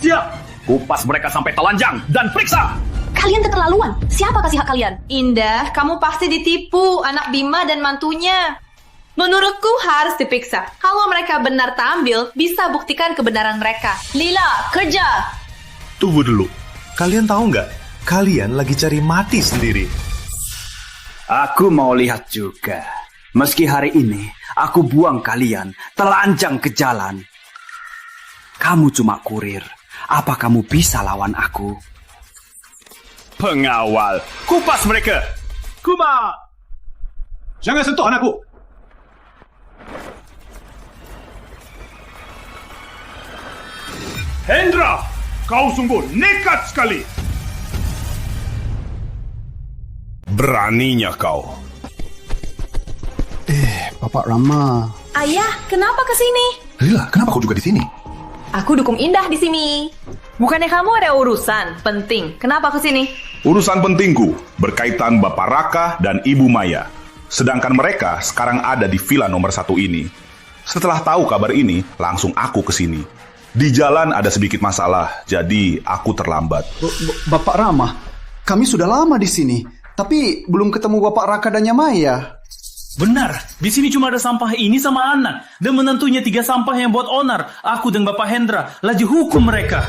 siap. Kupas mereka sampai telanjang dan periksa. Kalian keterlaluan. Siapa kasih hak kalian? Indah, kamu pasti ditipu anak Bima dan mantunya. Menurutku harus diperiksa. Kalau mereka benar tampil, bisa buktikan kebenaran mereka. Lila, kerja! Tunggu dulu. Kalian tahu nggak? Kalian lagi cari mati sendiri. Aku mau lihat juga. Meski hari ini aku buang kalian telanjang ke jalan. Kamu cuma kurir. Apa kamu bisa lawan aku? Pengawal, kupas mereka. Kuma! Jangan sentuh anakku. Hendra, kau sungguh nekat sekali. Beraninya kau. Bapak Rama. Ayah, kenapa kesini? Lila, kenapa kau juga di sini? Aku dukung Indah di sini. Bukannya kamu ada urusan penting? Kenapa kesini? Urusan pentingku berkaitan Bapak Raka dan Ibu Maya. Sedangkan mereka sekarang ada di villa nomor 1 ini. Setelah tahu kabar ini, langsung aku kesini. Di jalan ada sedikit masalah, jadi aku terlambat. Bapak Rama, kami sudah lama di sini. Tapi belum ketemu Bapak Raka dan Maya. Benar, di sini cuma ada sampah ini sama anak. Dan menentunya 3 sampah yang buat onar. Aku dan Bapak Hendra lagi hukum mereka.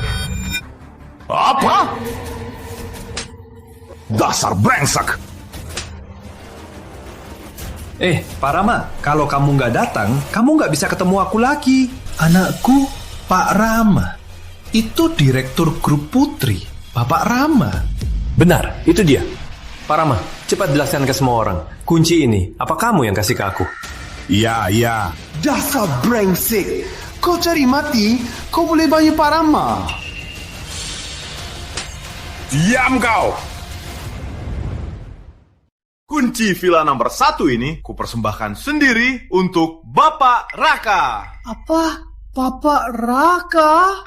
Apa? Dasar brengsek! Pak Rama, kalau kamu nggak datang, kamu nggak bisa ketemu aku lagi. Anakku, Pak Rama. Itu direktur grup Putri, Bapak Rama. Benar, itu dia. Pak Rama, cepat jelaskan ke semua orang. Kunci ini, apa kamu yang kasih ke aku? Iya. Dasar brengsek. Kau cari mati, kau boleh bayar Pak Rama. Diam kau! Kunci villa nomor 1 ini kupersembahkan sendiri untuk Bapak Raka. Apa? Bapak Raka?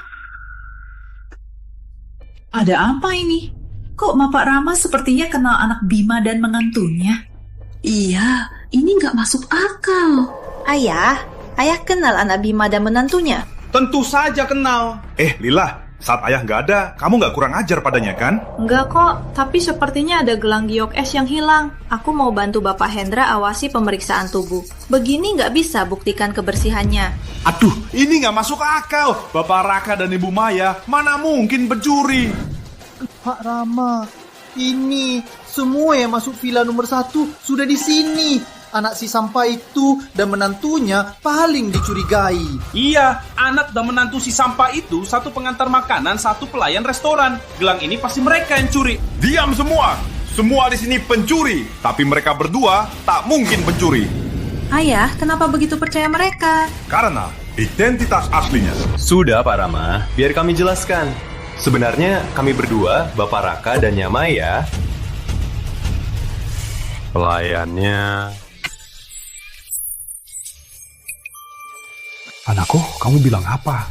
Ada apa ini? Kok Bapak Rama sepertinya kenal anak Bima dan menantunya? Iya, ini nggak masuk akal. Ayah kenal anak Bima dan menantunya. Tentu saja kenal. Lila, saat ayah nggak ada, kamu nggak kurang ajar padanya kan? Enggak kok, tapi sepertinya ada gelang giok es yang hilang. Aku mau bantu Bapak Hendra awasi pemeriksaan tubuh. Begini nggak bisa buktikan kebersihannya. Aduh, ini nggak masuk akal. Bapak Raka dan Ibu Maya mana mungkin pencuri? Pak Rama, ini Semua yang masuk villa nomor 1 sudah di sini. Anak si sampah itu dan menantunya paling dicurigai. Iya, anak dan menantu si sampah itu satu pengantar makanan, satu pelayan restoran. Gelang ini pasti mereka yang curi. Diam semua! Semua di sini pencuri, tapi mereka berdua tak mungkin pencuri. Ayah, kenapa begitu percaya mereka? Karena identitas aslinya. Sudah Pak Rama, biar kami jelaskan. Sebenarnya kami berdua, Bapak Raka dan Nyamaya, pelayannya. Anakku, kamu bilang apa?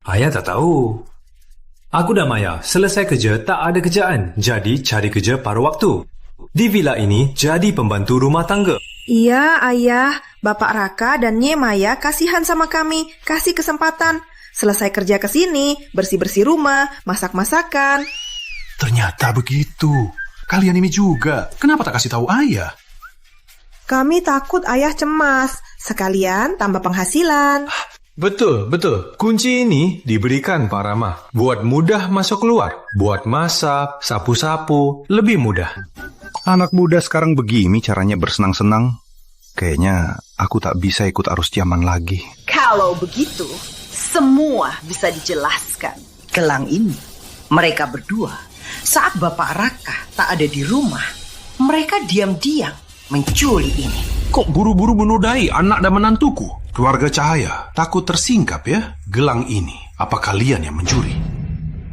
Ayah tak tahu. Aku dan Maya selesai kerja tak ada kerjaan, jadi cari kerja paruh waktu. Di villa ini jadi pembantu rumah tangga. Iya, Ayah. Bapak Raka dan Nye Maya kasihan sama kami. Kasih kesempatan. Selesai kerja ke sini, bersih-bersih rumah, masak-masakan. Ternyata begitu. Kalian ini juga. Kenapa tak kasih tahu ayah? Kami takut ayah cemas. Sekalian tambah penghasilan. Betul. Kunci ini diberikan Pak Rama. Buat mudah masuk keluar. Buat masak, sapu-sapu, lebih mudah. Anak muda sekarang begini caranya bersenang-senang. Kayaknya aku tak bisa ikut arus zaman lagi. Kalau begitu, semua bisa dijelaskan. Gelang ini, mereka berdua, saat Bapak Raka tak ada di rumah, mereka diam-diam mencuri ini. Kok buru-buru menodai anak dan menantuku? Keluarga Cahaya takut tersingkap ya? Gelang ini, apa kalian yang mencuri?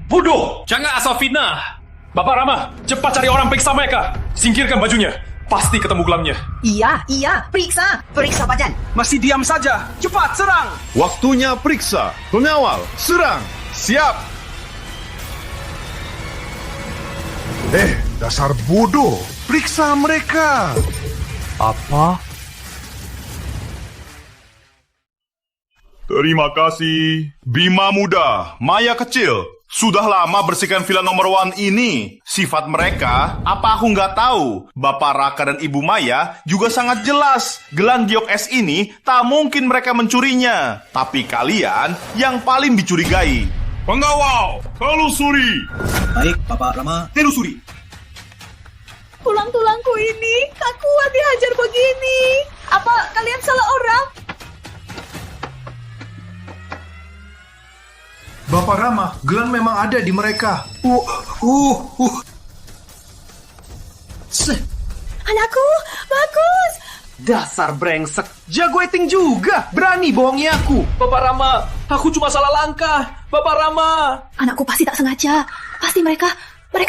Bodoh! Jangan asal fitnah! Bapak Rama, cepat cari orang periksa mereka. Singkirkan bajunya. Pasti ketemu gelangnya. Iya, periksa Pajan. Masih diam saja. Cepat, serang! Waktunya periksa. Pengawal, serang. Siap. Dasar bodoh. Periksa mereka. Apa? Terima kasih. Bima muda, Maya kecil. Sudah lama bersihkan villa nomor 1 ini. Sifat mereka, apa aku nggak tahu? Bapak Raka dan Ibu Maya juga sangat jelas. Gelang giok es ini tak mungkin mereka mencurinya. Tapi kalian yang paling dicurigai. Pengawal, telusuri. Baik, Bapak Rama. Telusuri. Tulang-tulangku ini tak kuat dihajar begini. Apa kalian salah orang? Bapak Rama, gelang memang ada di mereka. Anakku, bagus. Dasar brengsek. Jago acting juga. Berani bohongi aku. Bapak Rama, aku cuma salah langkah. Bapak Rama. Anakku pasti tak sengaja. Pasti mereka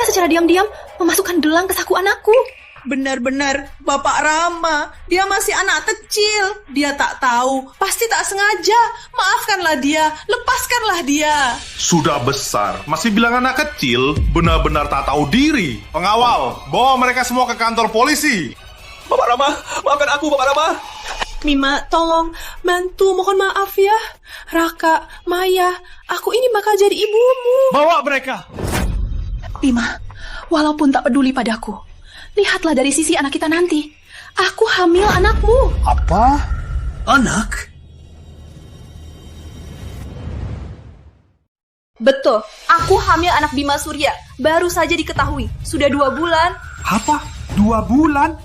secara diam-diam memasukkan gelang ke saku anakku. Benar-benar, Bapak Rama. Dia masih anak kecil. Dia tak tahu. Pasti tak sengaja. Maafkanlah dia. Lepaskanlah dia. Sudah besar, masih bilang anak kecil. Benar-benar tak tahu diri. Pengawal, bawa mereka semua ke kantor polisi. Bapak Rama, maafkan aku, Bapak Rama. Mima, tolong bantu, mohon maaf ya. Raka, Maya, aku ini bakal jadi ibumu. Bawa mereka. Bima, walaupun tak peduli padaku, lihatlah dari sisi anak kita nanti. Aku hamil anakmu. Apa? Anak? Betul, aku hamil anak Bima Surya. Baru saja diketahui, sudah 2 bulan. Apa? 2 bulan?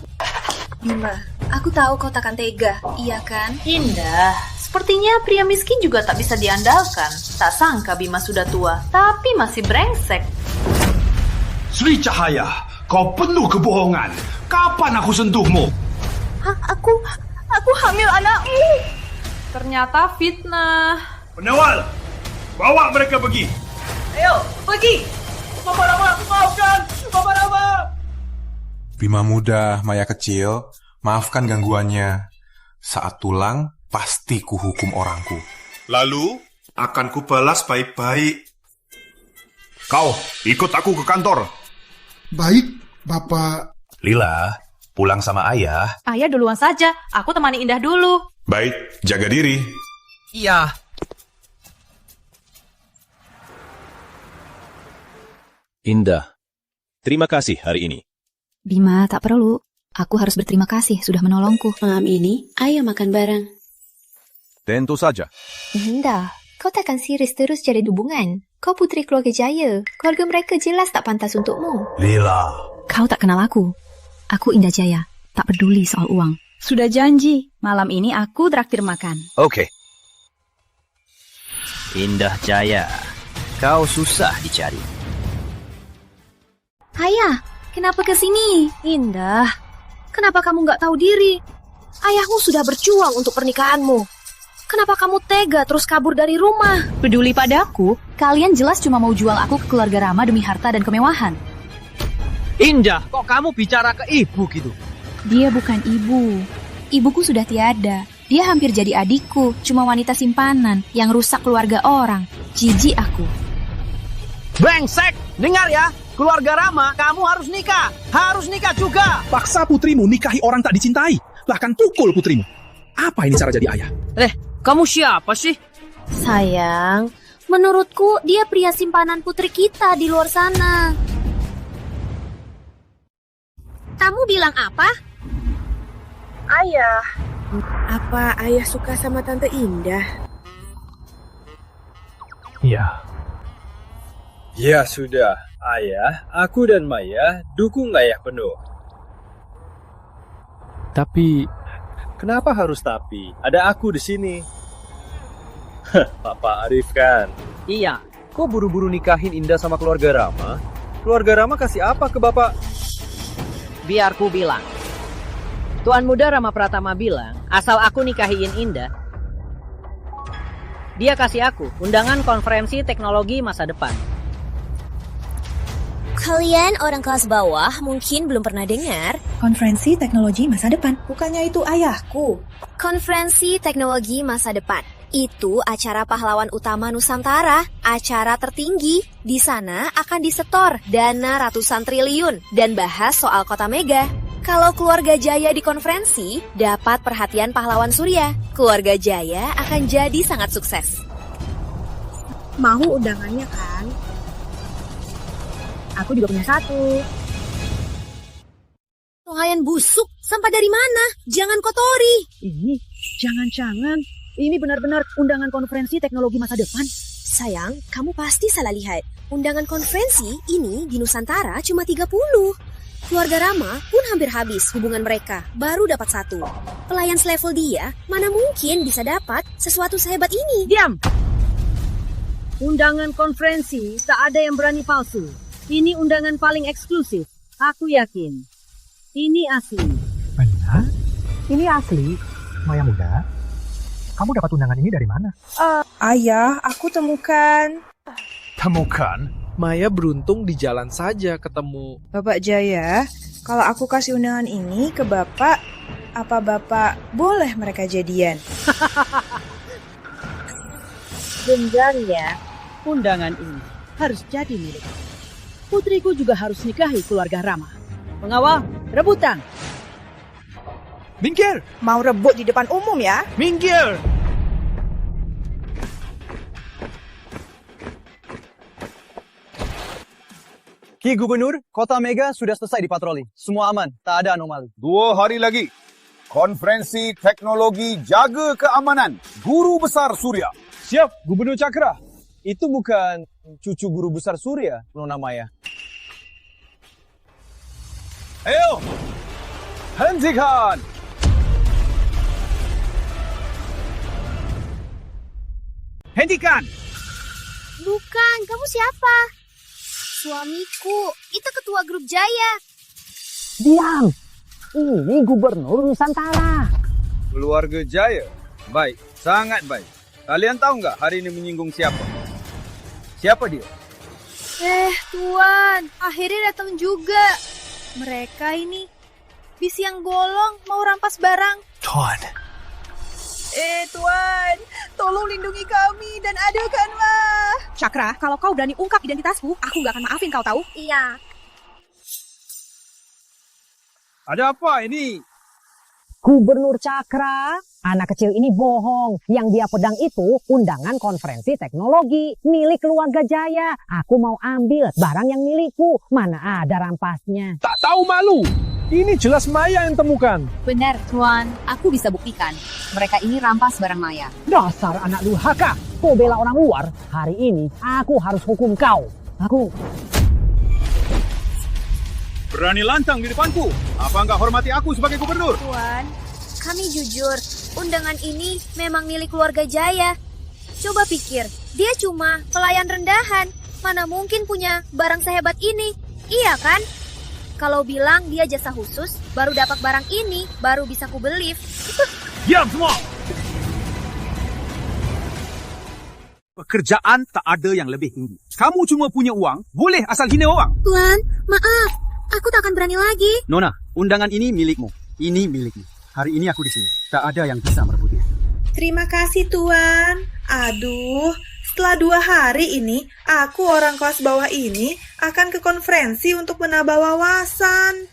Bima, aku tahu kau takkan tega, iya kan? Indah, sepertinya pria miskin juga tak bisa diandalkan. Tak sangka Bima sudah tua, tapi masih brengsek. Sri Cahaya, kau penuh kebohongan. Kapan aku sentuhmu? Aku hamil anakmu. Ternyata fitnah. Penawal, bawa mereka pergi. Ayo, pergi. Bapak Rama, maafkan. Bapak Rama. Bima muda, Maya kecil, maafkan gangguannya. Saat tulang, pasti kuhukum orangku. Lalu, akan kubalas baik-baik. Kau, ikut aku ke kantor. Baik, Bapak. Lila, pulang sama ayah. Ayah duluan saja, aku temani Indah dulu. Baik, jaga diri. Iya. Indah, terima kasih hari ini. Bima, tak perlu. Aku harus berterima kasih sudah menolongku. Malam ini, ayo makan bareng. Tentu saja. Indah, kau takkan serius terus cari hubungan. Kau putri keluarga Jaya. Keluarga mereka jelas tak pantas untukmu. Lila. Kau tak kenal aku. Aku Indah Jaya. Tak peduli soal uang. Sudah janji, malam ini aku traktir makan. Oke. Indah Jaya, kau susah dicari. Ayah, kenapa kesini? Indah, kenapa kamu nggak tahu diri? Ayahmu sudah berjuang untuk pernikahanmu. Kenapa kamu tega terus kabur dari rumah? Peduli padaku? Kalian jelas cuma mau jual aku ke keluarga Rama demi harta dan kemewahan. Indah, kok kamu bicara ke ibu gitu? Dia bukan ibu. Ibuku sudah tiada. Dia hampir jadi adikku, cuma wanita simpanan yang rusak keluarga orang. Jijik aku. Brengsek, dengar ya. Keluarga Rama, kamu harus nikah. Harus nikah juga. Paksa putrimu nikahi orang tak dicintai. Bahkan pukul putrimu. Apa ini cara jadi ayah? Kamu siapa sih? Sayang, menurutku dia pria simpanan putri kita di luar sana. Kamu bilang apa? Ayah. Apa ayah suka sama Tante Indah? Ya. Ya sudah, ayah, aku dan Maya dukung ayah penuh. Tapi, kenapa harus tapi? Ada aku di sini. Papa Arif kan? Iya, kok buru-buru nikahin Indah sama keluarga Rama? Keluarga Rama kasih apa ke bapak? Biar ku bilang. Tuan Muda Rama Pratama bilang, asal aku nikahin Indah, dia kasih aku undangan konferensi teknologi masa depan. Kalian orang kelas bawah mungkin belum pernah dengar. Konferensi teknologi masa depan. Bukannya itu ayahku. Konferensi teknologi masa depan. Itu acara pahlawan utama Nusantara, acara tertinggi. Di sana akan disetor dana ratusan triliun dan bahas soal kota mega. Kalau keluarga Jaya di konferensi, dapat perhatian pahlawan Surya. Keluarga Jaya akan jadi sangat sukses. Mau undangannya kan? Aku juga punya satu. Pelayan busuk, sampah dari mana? Jangan kotori. Ini, jangan-jangan, ini benar-benar undangan konferensi teknologi masa depan. Sayang, kamu pasti salah lihat. Undangan konferensi ini di Nusantara cuma 30. Keluarga Rama pun hampir habis hubungan mereka, baru dapat satu. Pelayan selevel dia, mana mungkin bisa dapat sesuatu sehebat ini? Diam! Undangan konferensi, tak ada yang berani palsu. Ini undangan paling eksklusif, aku yakin. Ini asli. Benar? Ini asli? Maya Muda, kamu dapat undangan ini dari mana? Ayah, aku temukan. Temukan? Maya beruntung di jalan saja ketemu. Bapak Jaya, kalau aku kasih undangan ini ke Bapak, apa Bapak boleh mereka jadian? Sebenarnya, undangan ini harus jadi milik. Putriku juga harus nikahi keluarga Rama. Pengawal, rebutan. Minggir! Mau rebut di depan umum ya? Minggir! Ki Gubernur, Kota Mega sudah selesai dipatroli. Semua aman, tak ada anomali. 2 hari lagi, konferensi teknologi jaga keamanan Guru Besar Surya. Siap, Gubernur Cakra. Itu bukan cucu Guru Besar Surya, Nona Maya. Ayo, hentikan! Hentikan! Bukan, kamu siapa? Suamiku, itu ketua grup Jaya. Diam! Ini Gubernur Nusantara. Keluarga Jaya? Baik, sangat baik. Kalian tahu nggak hari ini menyinggung siapa? Siapa dia? Tuan, akhirnya datang juga. Mereka ini bis yang golong mau rampas barang. Tuan. Tuan, tolong lindungi kami dan adilkanlah. Cakra, kalau kau berani ungkap identitasku, aku gak akan maafin kau tahu? Iya. Ada apa ini? Gubernur Cakra, anak kecil ini bohong. Yang dia pedang itu undangan konferensi teknologi milik keluarga Jaya. Aku mau ambil barang yang milikku. Mana ada rampasnya. Tak tahu malu. Ini jelas Maya yang temukan. Benar, Tuan. Aku bisa buktikan. Mereka ini rampas barang Maya. Dasar anak durhaka. kau bela orang luar, hari ini aku harus hukum kau. Aku... Berani lantang di depanku. Apa enggak hormati aku sebagai gubernur? Tuan, kami jujur, undangan ini memang milik keluarga Jaya. Coba pikir, dia cuma pelayan rendahan. Mana mungkin punya barang sehebat ini? Iya kan? Kalau bilang dia jasa khusus, baru dapat barang ini, baru bisa ku believe. Diam semua! Pekerjaan tak ada yang lebih tinggi. Kamu cuma punya uang, boleh asal hina orang. Tuan, maaf. Aku tak akan berani lagi. Nona, undangan ini milikmu. Ini milikmu. Hari ini aku di sini. Tak ada yang bisa merebutnya. Terima kasih, Tuan. Aduh, setelah 2 hari ini, aku orang kelas bawah ini akan ke konferensi untuk menambah wawasan.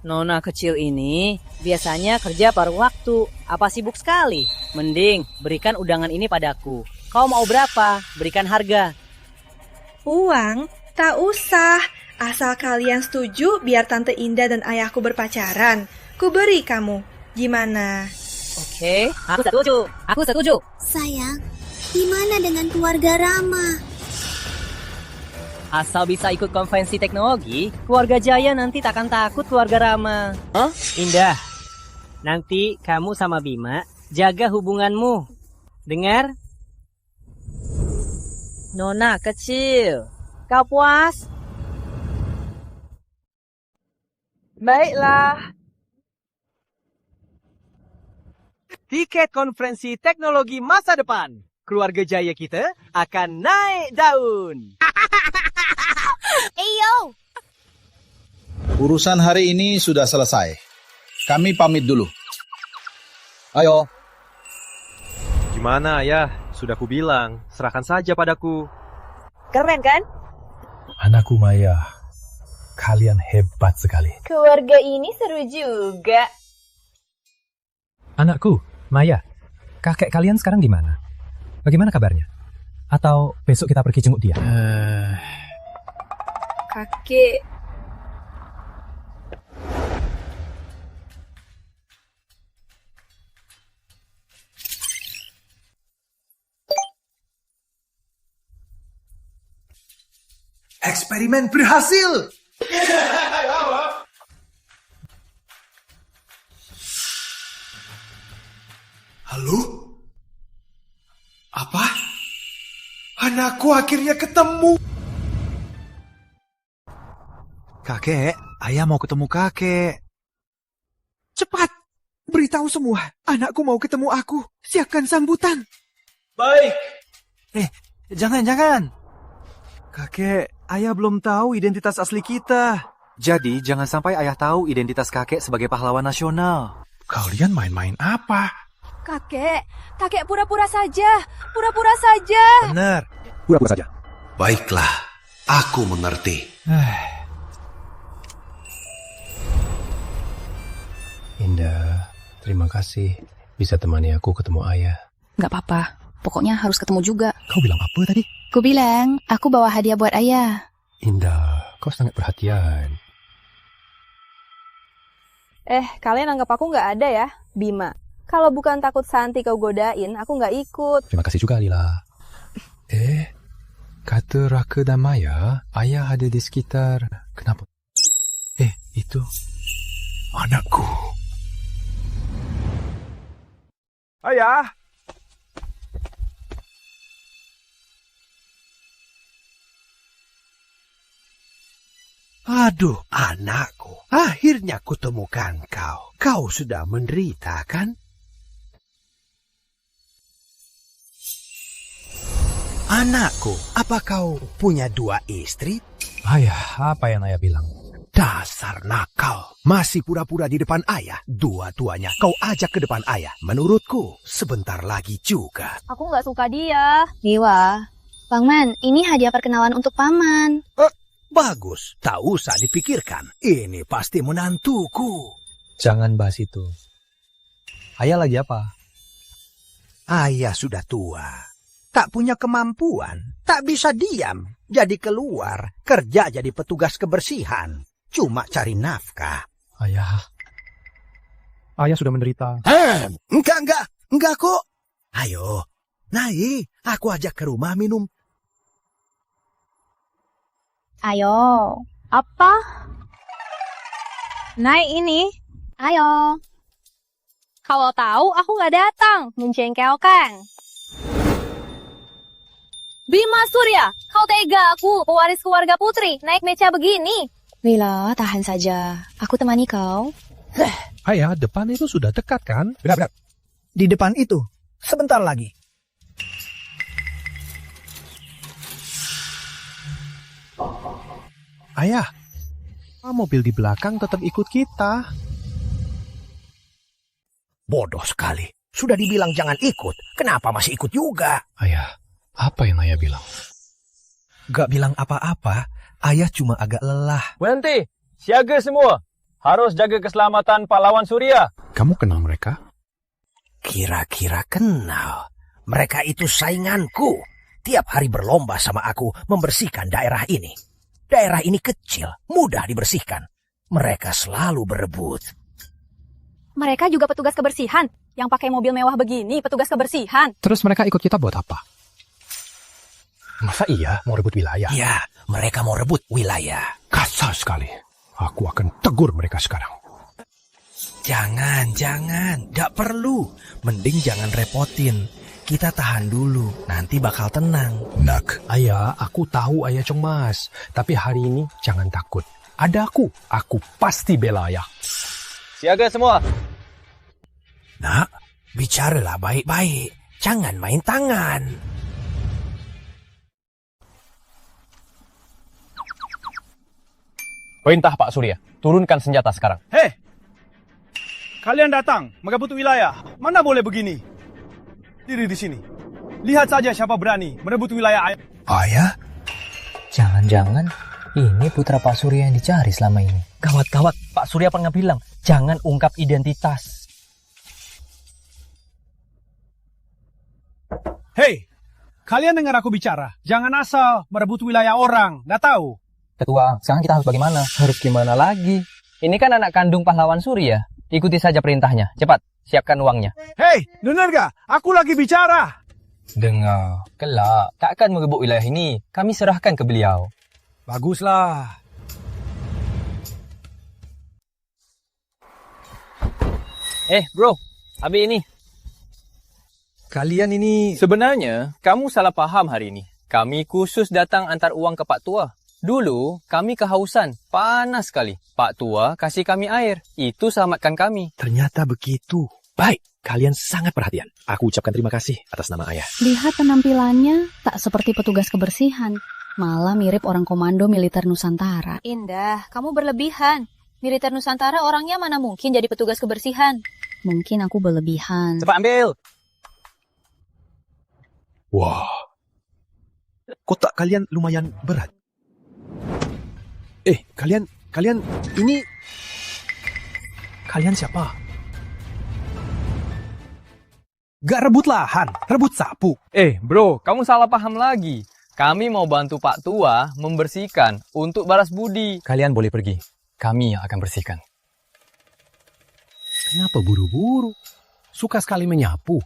Nona kecil ini biasanya kerja paruh waktu. Apa sibuk sekali? Mending berikan undangan ini padaku. Kau mau berapa? Berikan harga. Uang? Tak usah. Asal kalian setuju biar Tante Indah dan ayahku berpacaran. Ku beri kamu. Gimana? Oke, aku setuju. Aku setuju. Sayang, gimana dengan keluarga Rama? Asal bisa ikut konferensi teknologi, keluarga Jaya nanti takkan takut keluarga Rama. Huh? Indah, nanti kamu sama Bima jaga hubunganmu. Dengar? Nona kecil, kau puas? Baiklah. Tiket konferensi teknologi masa depan. Keluarga Jaya kita akan naik daun. Eyo! Urusan hari ini sudah selesai. Kami pamit dulu. Ayo. Gimana, Ayah? Sudah kubilang, serahkan saja padaku. Keren kan? Anakku Maya, kalian hebat sekali. Keluarga ini seru juga. Anakku, Maya, kakek kalian sekarang di mana? Bagaimana kabarnya? Atau besok kita pergi jenguk dia? Kakek... Eksperimen berhasil! Halo? Apa? Anakku akhirnya ketemu. Kakek, ayah mau ketemu kakek. Cepat, beritahu semua. Anakku mau ketemu aku. Siapkan sambutan. Baik. Jangan. Kakek, ayah belum tahu identitas asli kita. Jadi, jangan sampai ayah tahu identitas kakek sebagai pahlawan nasional. Kalian main-main apa? Kakek pura-pura saja. Pura-pura saja. Benar. Pura-pura saja. Baiklah, aku mengerti. Indah, terima kasih bisa temani aku ketemu ayah. Nggak apa-apa, pokoknya harus ketemu juga. Kau bilang apa tadi? Ku bilang, aku bawa hadiah buat ayah. Indah, kau sangat perhatian. Kalian anggap aku nggak ada ya, Bima. Kalau bukan takut Santi kau godain, aku nggak ikut. Terima kasih juga, Lila. Kata Raka dan Maya, ayah ada di sekitar. Kenapa? Itu anakku. Ayah. Aduh, anakku. Akhirnya kutemukan kau. Kau sudah menderita, kan? Anakku, apa kau punya 2 istri? Ayah, apa yang ayah bilang? Dasar nakal. Masih pura-pura di depan ayah. Dua-duanya kau ajak ke depan ayah. Menurutku, sebentar lagi juga. Aku nggak suka dia. Dewa, Paman, ini hadiah perkenalan untuk Paman. Bagus, tak usah dipikirkan. Ini pasti menantuku. Jangan bahas itu. Ayah lagi apa? Ayah sudah tua. Tak punya kemampuan. Tak bisa diam. Jadi keluar. Kerja jadi petugas kebersihan. Cuma cari nafkah. Ayah sudah menderita. Enggak kok. Ayo, naik. Aku ajak ke rumah minum. Ayo. Apa? Naik ini. Ayo. Kalau tahu aku nggak datang, menjengkelkan. Bima Surya, kau tega aku, pewaris keluarga putri, naik meja begini. Wila, tahan saja. Aku temani kau. Ayah, depan itu sudah dekat kan? Benar-benar. Di depan itu. Sebentar lagi. Ayah, mobil di belakang tetap ikut kita. Bodoh sekali. Sudah dibilang jangan ikut. Kenapa masih ikut juga? Ayah, apa yang ayah bilang? Gak bilang apa-apa. Ayah cuma agak lelah. Berhenti, siaga semua. Harus jaga keselamatan pahlawan Surya. Kamu kenal mereka? Kira-kira kenal. Mereka itu sainganku. Tiap hari berlomba sama aku membersihkan daerah ini. Daerah ini kecil, mudah dibersihkan. Mereka selalu berebut. Mereka juga petugas kebersihan. Yang pakai mobil mewah begini, petugas kebersihan. Terus mereka ikut kita buat apa? Masa iya mau rebut wilayah? Ya, mereka mau rebut wilayah. Kasar sekali. Aku akan tegur mereka sekarang. Jangan. Gak perlu. Mending jangan repotin. Kita tahan dulu. Nanti bakal tenang. Nak. Ayah, aku tahu ayah cemas. Tapi hari ini jangan takut. Ada aku. Aku pasti bela ayah. Siaga semua. Nak, bicaralah baik-baik. Jangan main tangan. Perintah Pak Surya, turunkan senjata sekarang. Hei! Kalian datang, mengebut wilayah. Mana boleh begini? Diri di sini. Lihat saja siapa berani merebut wilayah ayah. Ayah? Jangan-jangan ini putra Pak Surya yang dicari selama ini. Gawat-gawat, Pak Surya pernah bilang, jangan ungkap identitas. Hei! Kalian dengar aku bicara. Jangan asal merebut wilayah orang. Nggak tahu. Ketua, sekarang kita harus bagaimana? Harus gimana lagi? Ini kan anak kandung pahlawan Surya. Ikuti saja perintahnya. Cepat, siapkan uangnya. Hei, dengar gak? Aku lagi bicara. Dengar. Kelak, tak akan merebut wilayah ini. Kami serahkan ke beliau. Baguslah. Bro, ambil ini. Kalian ini... Sebenarnya, kamu salah paham hari ini. Kami khusus datang antar uang ke Pak Tua. Dulu, kami kehausan. Panas sekali. Pak Tua kasih kami air. Itu selamatkan kami. Ternyata begitu. Baik, kalian sangat perhatian. Aku ucapkan terima kasih atas nama ayah. Lihat penampilannya, tak seperti petugas kebersihan. Malah mirip orang komando militer Nusantara. Indah, kamu berlebihan. Militer Nusantara orangnya mana mungkin jadi petugas kebersihan. Mungkin aku berlebihan. Cepat ambil. Wah, kotak kalian lumayan berat. Kalian ini... Kalian siapa? Gak rebut lahan, rebut sapu. Bro, kamu salah paham lagi. Kami mau bantu Pak Tua membersihkan untuk balas budi. Kalian boleh pergi. Kami yang akan bersihkan. Kenapa buru-buru? Suka sekali menyapu.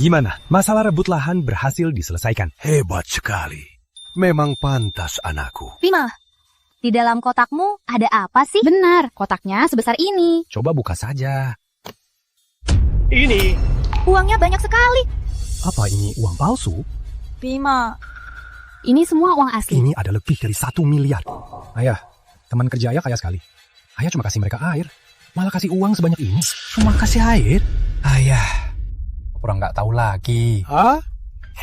Gimana? Masalah rebut lahan berhasil diselesaikan. Hebat sekali. Memang pantas anakku. Bima, di dalam kotakmu ada apa sih? Benar, kotaknya sebesar ini. Coba buka saja. Ini. Uangnya banyak sekali. Apa ini uang palsu? Bima, ini semua uang asli. Ini ada lebih dari 1 miliar. Ayah, teman kerja ayah kaya sekali. Ayah cuma kasih mereka air. Malah kasih uang sebanyak ini. Cuma kasih air. Ayah, orang nggak tahu lagi. Hah?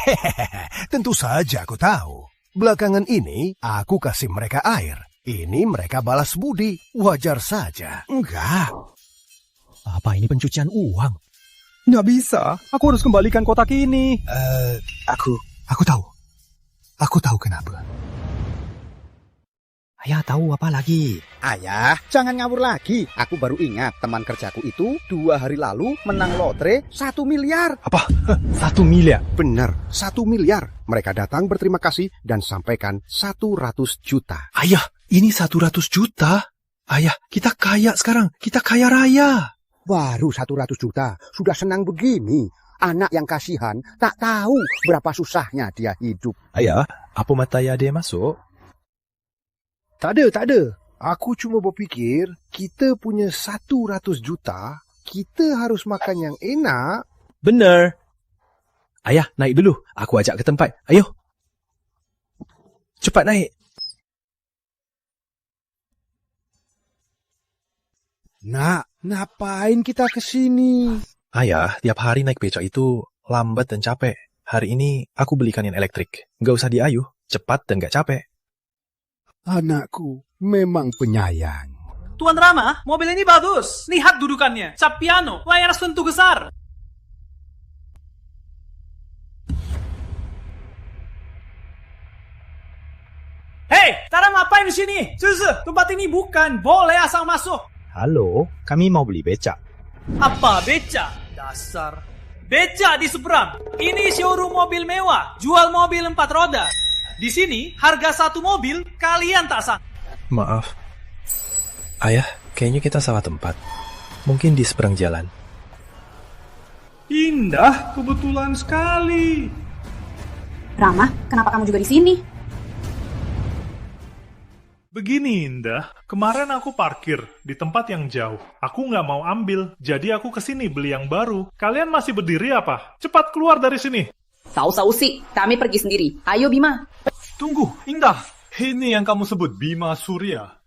Hehehe, tentu saja aku tahu. Belakangan ini, aku kasih mereka air. Ini mereka balas budi. Wajar saja. Enggak. Apa ini pencucian uang? Nggak bisa. Aku harus kembalikan kotak ini. Aku tahu. Aku tahu kenapa. Ayah tahu apa lagi? Ayah, jangan ngawur lagi. Aku baru ingat teman kerjaku itu 2 hari lalu menang lotre 1 miliar. Apa? 1 miliar? Benar, 1 miliar. Mereka datang berterima kasih dan sampaikan 100 juta. Ayah, ini 100 juta? Ayah, kita kaya sekarang. Kita kaya raya. Baru 100 juta, sudah senang begini. Anak yang kasihan tak tahu berapa susahnya dia hidup. Ayah, apa mata ayah dia masuk? Tak ada. Aku cuma berfikir, kita punya 100 juta, kita harus makan yang enak. Benar. Ayah, naik dulu. Aku ajak ke tempat. Ayo. Cepat naik. Nak, ngapain kita ke sini? Ayah, tiap hari naik becak itu lambat dan capek. Hari ini aku belikan yang elektrik. Nggak usah diayuh, cepat dan nggak capek. Anakku memang penyayang. Tuan Rama, mobil ini bagus. Lihat dudukannya, cap piano, layar sentuh besar. Hei, Tara ngapain di sini? Susu, tempat ini bukan boleh asal masuk. Halo, kami mau beli becak. Apa beca? Dasar. Beca di seberang. Ini showroom mobil mewah. Jual mobil 4 roda. Di sini, harga satu mobil, kalian tak sanggup. Maaf. Ayah, kayaknya kita salah tempat. Mungkin di seberang jalan. Indah, kebetulan sekali. Rama, kenapa kamu juga di sini? Begini Indah, kemarin aku parkir di tempat yang jauh. Aku nggak mau ambil, jadi aku kesini beli yang baru. Kalian masih berdiri apa? Cepat keluar dari sini. Tahu sih, kami pergi sendiri. Ayo Bima. Tunggu, Indah. Ini yang kamu sebut Bima Surya.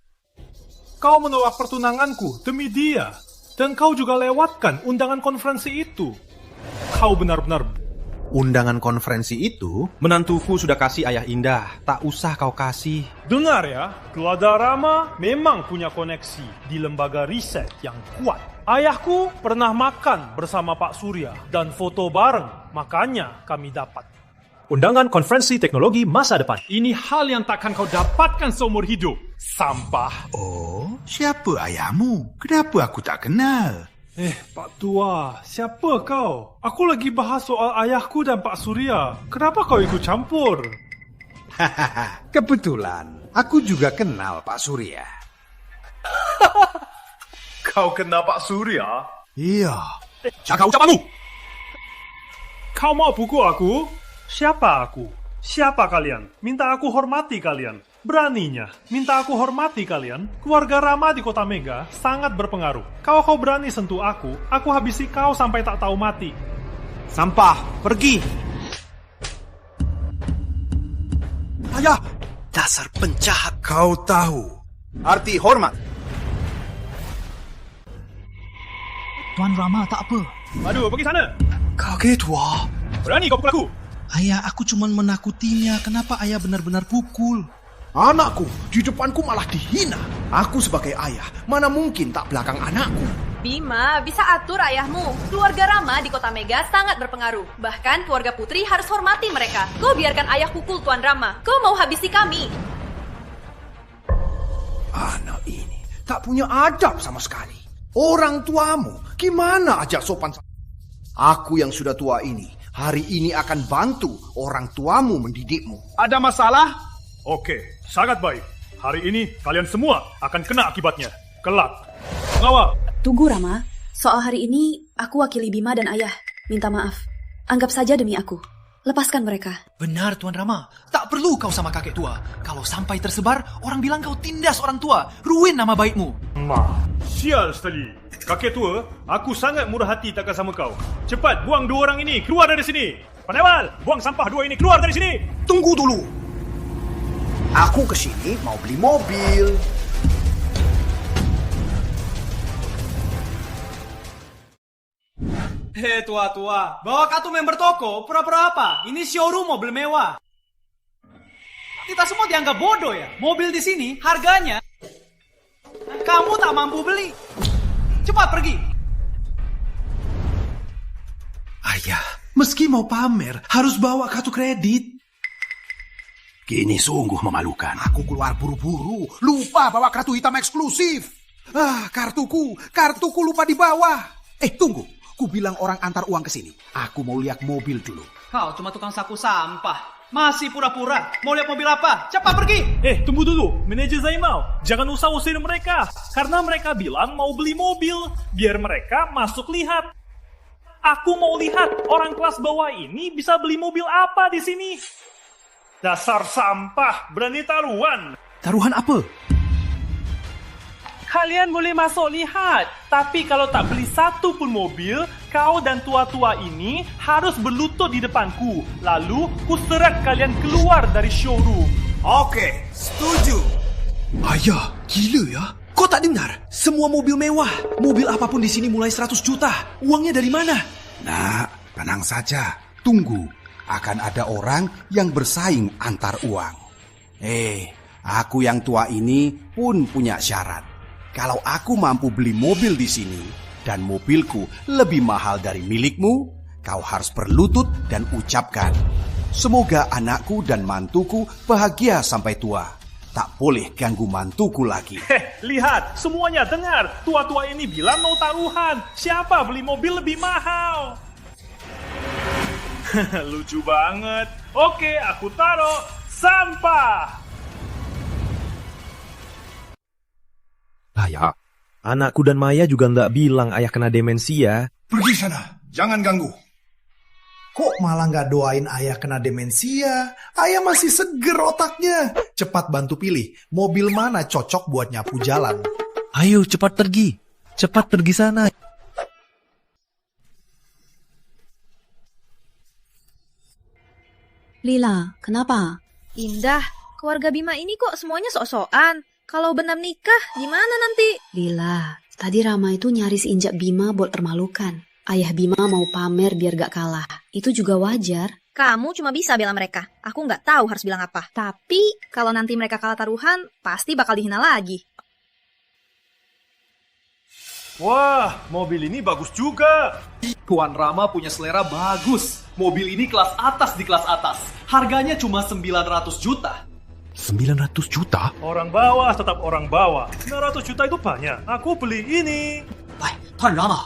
Kau menolak pertunanganku demi dia. Dan kau juga lewatkan undangan konferensi itu. Kau benar-benar... Undangan konferensi itu, menantuku sudah kasih ayah Indah. Tak usah kau kasih. Dengar ya, keluarga Rama memang punya koneksi di lembaga riset yang kuat. Ayahku pernah makan bersama Pak Surya dan foto bareng, makanya kami dapat. Undangan konferensi teknologi masa depan. Ini hal yang takkan kau dapatkan seumur hidup. Sampah. Oh, siapa ayahmu? Kenapa aku tak kenal? Pak Tua, siapa kau? Aku lagi bahas soal ayahku dan Pak Surya. Kenapa kau ikut campur? Kebetulan, aku juga kenal Pak Surya. Kau kenal Pak Surya? Iya. Jaga ucapanmu! Kau mau pukul aku? Siapa aku? Siapa kalian? Minta aku hormati kalian. Beraninya, minta aku hormati kalian. Keluarga Rama di Kota Mega sangat berpengaruh. Kalau kau berani sentuh aku habisi kau sampai tak tahu mati. Sampah, pergi! Ayah, dasar penjahat. Kau tahu arti hormat? Tuan Rama tak apa. Aduh, pergi sana. Kaget wah. Berani kau pukul aku? Ayah, aku cuma menakutinya. Kenapa ayah benar-benar pukul? Anakku di depanku malah dihina. Aku sebagai ayah, mana mungkin tak belakang anakku. Bima, bisa atur ayahmu. Keluarga Rama di Kota Mega sangat berpengaruh. Bahkan keluarga Putri harus hormati mereka. Kau biarkan ayah pukul Tuan Rama. Kau mau habisi kami. Anak ini tak punya adab sama sekali. Orang tuamu, gimana ajak sopan? Aku yang sudah tua ini, hari ini akan bantu orang tuamu mendidikmu. Ada masalah? Oke, sangat baik. Hari ini kalian semua akan kena akibatnya. Kelak. Pengawal. Tunggu Rama, soal hari ini aku wakili Bima dan ayah. Minta maaf. Anggap saja demi aku. Lepaskan mereka. Benar Tuan Rama, tak perlu kau sama kakek tua. Kalau sampai tersebar, orang bilang kau tindas orang tua. Ruin nama baikmu. Sial sekali. Kakek tua, aku sangat murah hati takkan sama kau. Cepat buang dua orang ini keluar dari sini. Penewal, buang sampah dua ini keluar dari sini. Tunggu dulu. Aku kesini mau beli mobil. Hei tua-tua, bawa kartu member toko, pura-pura apa? Ini showroom mobil mewah. Kita semua dianggap bodoh ya? Mobil di sini harganya kamu tak mampu beli. Cepat pergi. Ayah, meski mau pamer, harus bawa kartu kredit. Kini sungguh memalukan. Aku keluar buru-buru, lupa bawa kartu hitam eksklusif. Kartuku lupa dibawa. Tunggu, ku bilang orang antar uang ke sini. Aku mau lihat mobil dulu. Kau cuma tukang saku sampah. Masih pura-pura. Mau lihat mobil apa? Cepat pergi. Tunggu dulu. Manajer Zainal, jangan usah usir mereka. Karena mereka bilang mau beli mobil. Biar mereka masuk lihat. Aku mau lihat orang kelas bawah ini bisa beli mobil apa di sini. Dasar sampah, berani taruhan. Taruhan apa? Kalian boleh masuk lihat, tapi kalau tak beli satu pun mobil, kau dan tua-tua ini harus berlutut di depanku. Lalu, ku seret kalian keluar dari showroom. Oke, setuju. Ayah, gila ya. Kau tak dengar? Semua mobil mewah. Mobil apapun di sini mulai 100 juta. Uangnya dari mana? Nak, tenang saja. Tunggu. Akan ada orang yang bersaing antar uang. Aku yang tua ini pun punya syarat. Kalau aku mampu beli mobil di sini dan mobilku lebih mahal dari milikmu, kau harus berlutut dan ucapkan, semoga anakku dan mantuku bahagia sampai tua. Tak boleh ganggu mantuku lagi. Lihat, semuanya dengar. Tua-tua ini bilang mau taruhan. Siapa beli mobil lebih mahal? Lucu banget. Oke, aku taruh sampah. Ayah, anakku dan Maya juga nggak bilang ayah kena demensia. Pergi sana, jangan ganggu. Kok malah nggak doain ayah kena demensia? Ayah masih seger otaknya. Cepat bantu pilih, mobil mana cocok buat nyapu jalan. Ayo cepat pergi. Cepat pergi sana. Lila, kenapa? Indah, keluarga Bima ini kok semuanya sok-sokan. Kalau benar nikah, gimana nanti? Lila, tadi Rama itu nyaris injak Bima buat permalukan. Ayah Bima mau pamer biar gak kalah. Itu juga wajar. Kamu cuma bisa bela mereka. Aku nggak tahu harus bilang apa. Tapi, kalau nanti mereka kalah taruhan, pasti bakal dihina lagi. Wah, mobil ini bagus juga. Tuan Rama punya selera bagus. Mobil ini kelas atas di kelas atas. Harganya cuma 900 juta. 900 juta? Orang bawah tetap orang bawah. 900 juta itu banyak. Aku beli ini. Tuan Rama.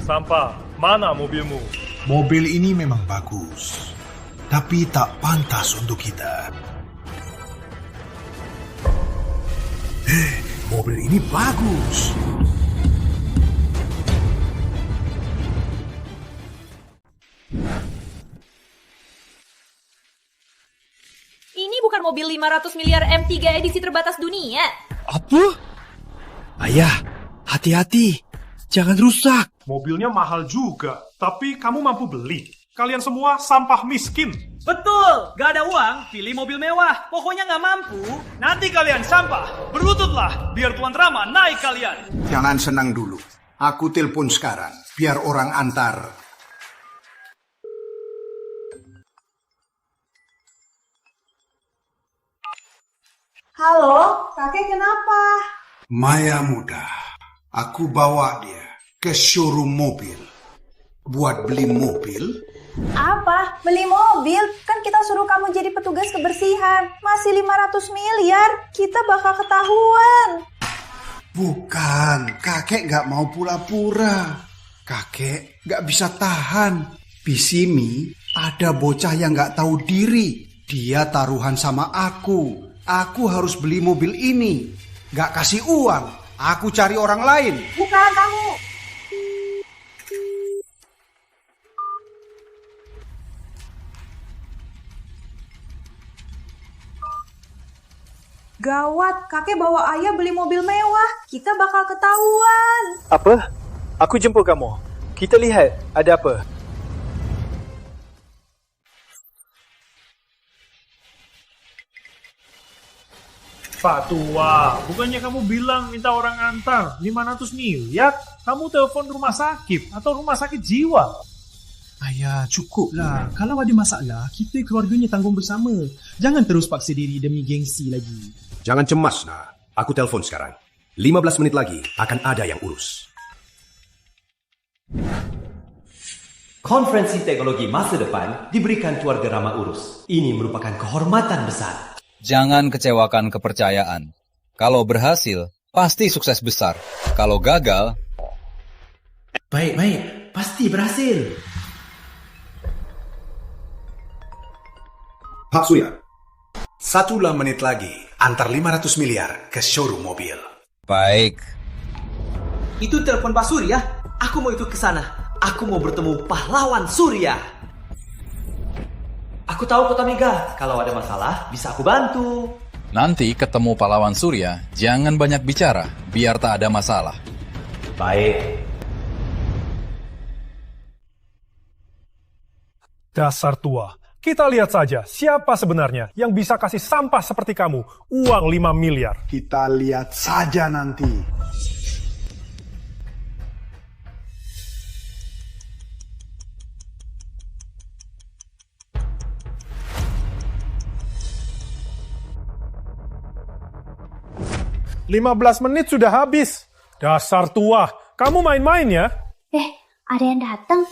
Sampah, mana mobilmu? Mobil ini memang bagus, tapi tak pantas untuk kita. Mobil ini bagus. Ini bukan mobil 500 miliar M3 edisi terbatas dunia. Apa? Ayah, hati-hati. Jangan rusak. Mobilnya mahal juga, tapi kamu mampu beli. Kalian semua sampah miskin. Betul, gak ada uang, pilih mobil mewah. Pokoknya gak mampu, nanti kalian sampah. Berlututlah, biar Tuan Rama naik kalian. Jangan senang dulu. Aku telepon sekarang, biar orang antar. Halo, kakek kenapa? Maya muda, aku bawa dia ke showroom mobil. Buat beli mobil? Apa? Beli mobil? Kan kita suruh kamu jadi petugas kebersihan. Masih 500 miliar, kita bakal ketahuan. Bukan, kakek gak mau pura-pura. Kakek gak bisa tahan. Pisimi, ada bocah yang gak tahu diri. Dia taruhan sama aku. Aku harus beli mobil ini. Gak kasih uang. Aku cari orang lain. Bukan kamu. Gawat, kakek bawa ayah beli mobil mewah. Kita bakal ketahuan. Apa? Aku jemput kamu. Kita lihat ada apa. Pak Tua, bukannya kamu bilang minta orang antar 500 miliar? Kamu telepon rumah sakit atau rumah sakit jiwa? Ayah, cukuplah. Kalau ada masalah, kita keluarganya tanggung bersama. Jangan terus paksa diri demi gengsi lagi. Jangan cemas, nak. Aku telepon sekarang. 15 menit lagi akan ada yang urus. Konferensi teknologi masa depan diberikan keluarga Rama urus. Ini merupakan kehormatan besar. Jangan kecewakan kepercayaan. Kalau berhasil, pasti sukses besar. Kalau gagal... Baik. Pasti berhasil. Pak Surya, 1 menit lagi antar 500 miliar ke showroom mobil. Baik. Itu telepon Pak Surya. Aku mau ikut ke sana. Aku mau bertemu pahlawan Surya. Aku tahu Kota Mega. Kalau ada masalah, bisa aku bantu. Nanti ketemu pahlawan Surya, jangan banyak bicara, biar tak ada masalah. Baik. Dasar tua. Kita lihat saja siapa sebenarnya yang bisa kasih sampah seperti kamu uang 5 miliar. Kita lihat saja nanti. "15 menit sudah habis. Dasar tua, kamu main-main ya?" Ada yang datang.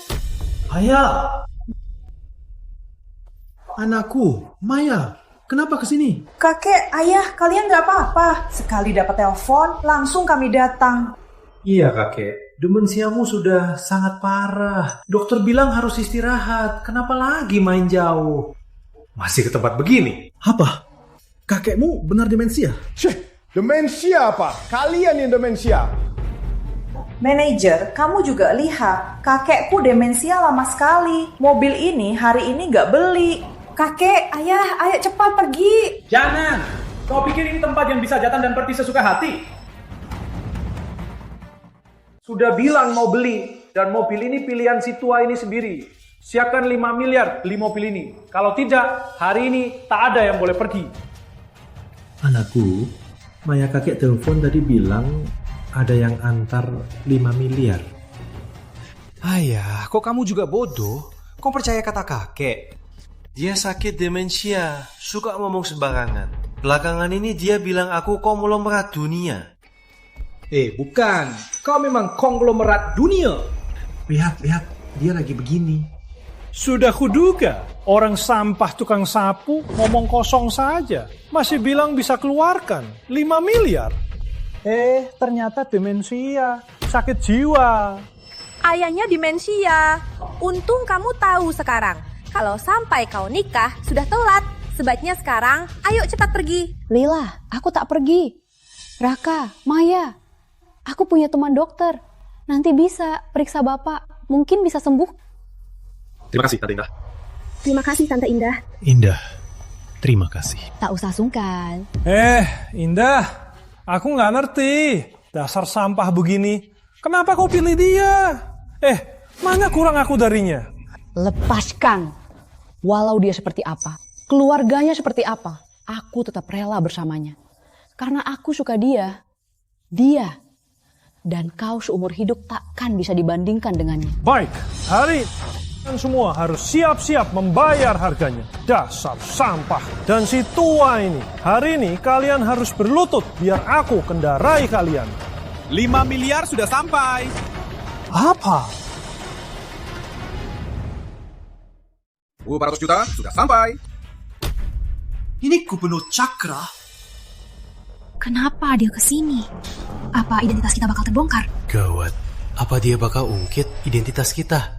Ayah. Anakku, Maya, kenapa kesini? Kakek, ayah, kalian gak apa-apa. Sekali dapat telepon, langsung kami datang. Iya kakek, demensiamu sudah sangat parah. Dokter bilang harus istirahat. Kenapa lagi main jauh? Masih ke tempat begini. Apa? Kakekmu benar demensia? Demensia apa? Kalian yang demensia. Manajer, kamu juga lihat, kakekku demensia lama sekali. Mobil ini hari ini gak beli. Kakek, ayah, ayo cepat pergi. Jangan! Kau pikir ini tempat yang bisa datang dan pergi sesuka hati? Sudah bilang mau beli, dan mobil ini pilihan si tua ini sendiri. Siapkan 5 miliar beli mobil ini. Kalau tidak, hari ini tak ada yang boleh pergi. Anakku, Maya kakek telepon tadi bilang ada yang antar 5 miliar. Ayah, kok kamu juga bodoh? Kau percaya kata kakek? Dia sakit demensia, suka ngomong sembarangan. Belakangan ini dia bilang aku konglomerat dunia. Bukan. Kau memang konglomerat dunia. Lihat, dia lagi begini. Sudah kuduga, orang sampah tukang sapu ngomong kosong saja. Masih bilang bisa keluarkan 5 miliar. Ternyata demensia, sakit jiwa. Ayahnya demensia. Untung kamu tahu sekarang. Kalau sampai kau nikah, sudah telat. Sebaiknya sekarang, ayo cepat pergi. Lila, aku tak pergi. Raka, Maya, aku punya teman dokter. Nanti bisa periksa Bapak. Mungkin bisa sembuh. Terima kasih, Tante Indah. Terima kasih, Tante Indah. Indah, terima kasih. Tak usah sungkan. Indah, aku nggak ngerti. Dasar sampah begini. Kenapa kau pilih dia? Mana kurang aku darinya? Lepaskan. Walau dia seperti apa, keluarganya seperti apa, aku tetap rela bersamanya. Karena aku suka dia. Dan kau seumur hidup takkan bisa dibandingkan dengannya. Baik, hari kalian semua harus siap-siap membayar harganya. Dasar sampah. Dan si tua ini, hari ini kalian harus berlutut biar aku kendarai kalian. 5 miliar sudah sampai. Apa? 200 juta sudah sampai. Ini Gubernur Cakra. Kenapa dia kesini? Apa identitas kita bakal terbongkar? Gawat, apa dia bakal ungkit identitas kita?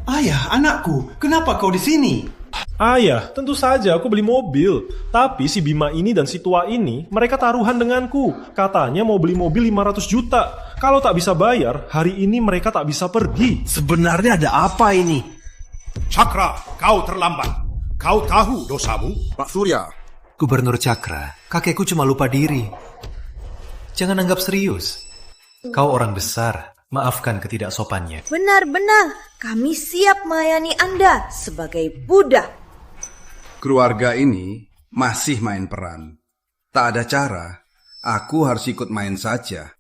Ayah, anakku, kenapa kau di sini? Ayah, tentu saja aku beli mobil. Tapi si Bima ini dan si tua ini, mereka taruhan denganku. Katanya mau beli mobil 500 juta. Kalau tak bisa bayar, hari ini mereka tak bisa pergi. Sebenarnya ada apa ini? Cakra, kau terlambat. Kau tahu dosamu? Pak Surya. Gubernur Cakra, kakekku cuma lupa diri. Jangan anggap serius. Kau orang besar, maafkan ketidaksopannya. Benar-benar, kami siap melayani Anda sebagai budak. Keluarga ini masih main peran. Tak ada cara, aku harus ikut main saja.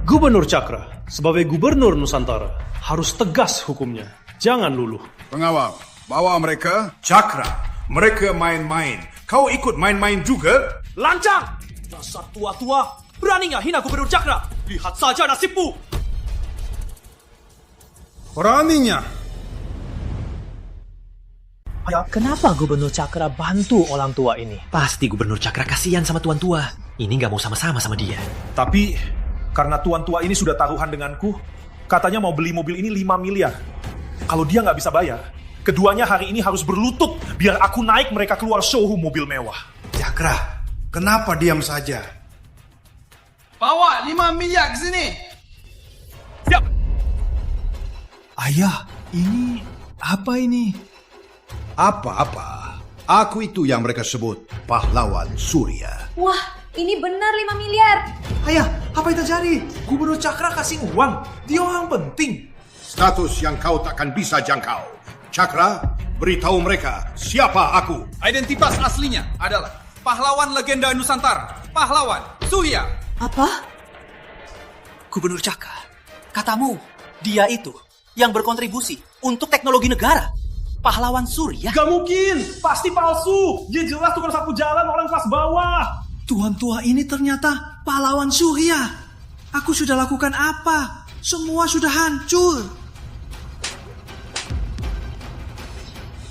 Gubernur Cakra, sebagai gubernur Nusantara, harus tegas hukumnya. Jangan luluh. Pengawal, bawa mereka. Cakra, mereka main-main. Kau ikut main-main juga? Lancang! Dasar tua-tua, berani nggak hina Gubernur Cakra? Lihat saja nasibmu. Beraninya. Kenapa Gubernur Cakra bantu orang tua ini? Pasti Gubernur Cakra kasihan sama tuan tua. Ini nggak mau sama-sama sama dia. Tapi, karena tuan tua ini sudah taruhan denganku, katanya mau beli mobil ini 5 miliar. Kalau dia nggak bisa bayar, hari ini mereka tak bisa pergi. Sebenarnya ada apa ini? Keduanya hari ini harus berlutut biar aku naik mereka keluar showroom mobil mewah. Cakra, kenapa diam saja? Bawa 5 miliar ke sini. Siap. Ayah, ini apa ini? Apa-apa. Aku itu yang mereka sebut pahlawan Surya. Wah, ini benar 5 miliar. Ayah, apa yang terjadi? Gubernur Cakra kasih uang. Dia orang penting. Status yang kau takkan bisa jangkau. Cakra, beritahu mereka siapa aku. Identitas aslinya adalah pahlawan legenda Nusantara, pahlawan Surya. Apa? Gubernur Cakra, katamu dia itu yang berkontribusi untuk teknologi negara. Pahlawan Surya? Gak mungkin, pasti palsu. Dia jelas tukang sapu jalan orang kelas bawah. Tuan tua ini ternyata pahlawan Surya. Aku sudah lakukan apa? Semua sudah hancur.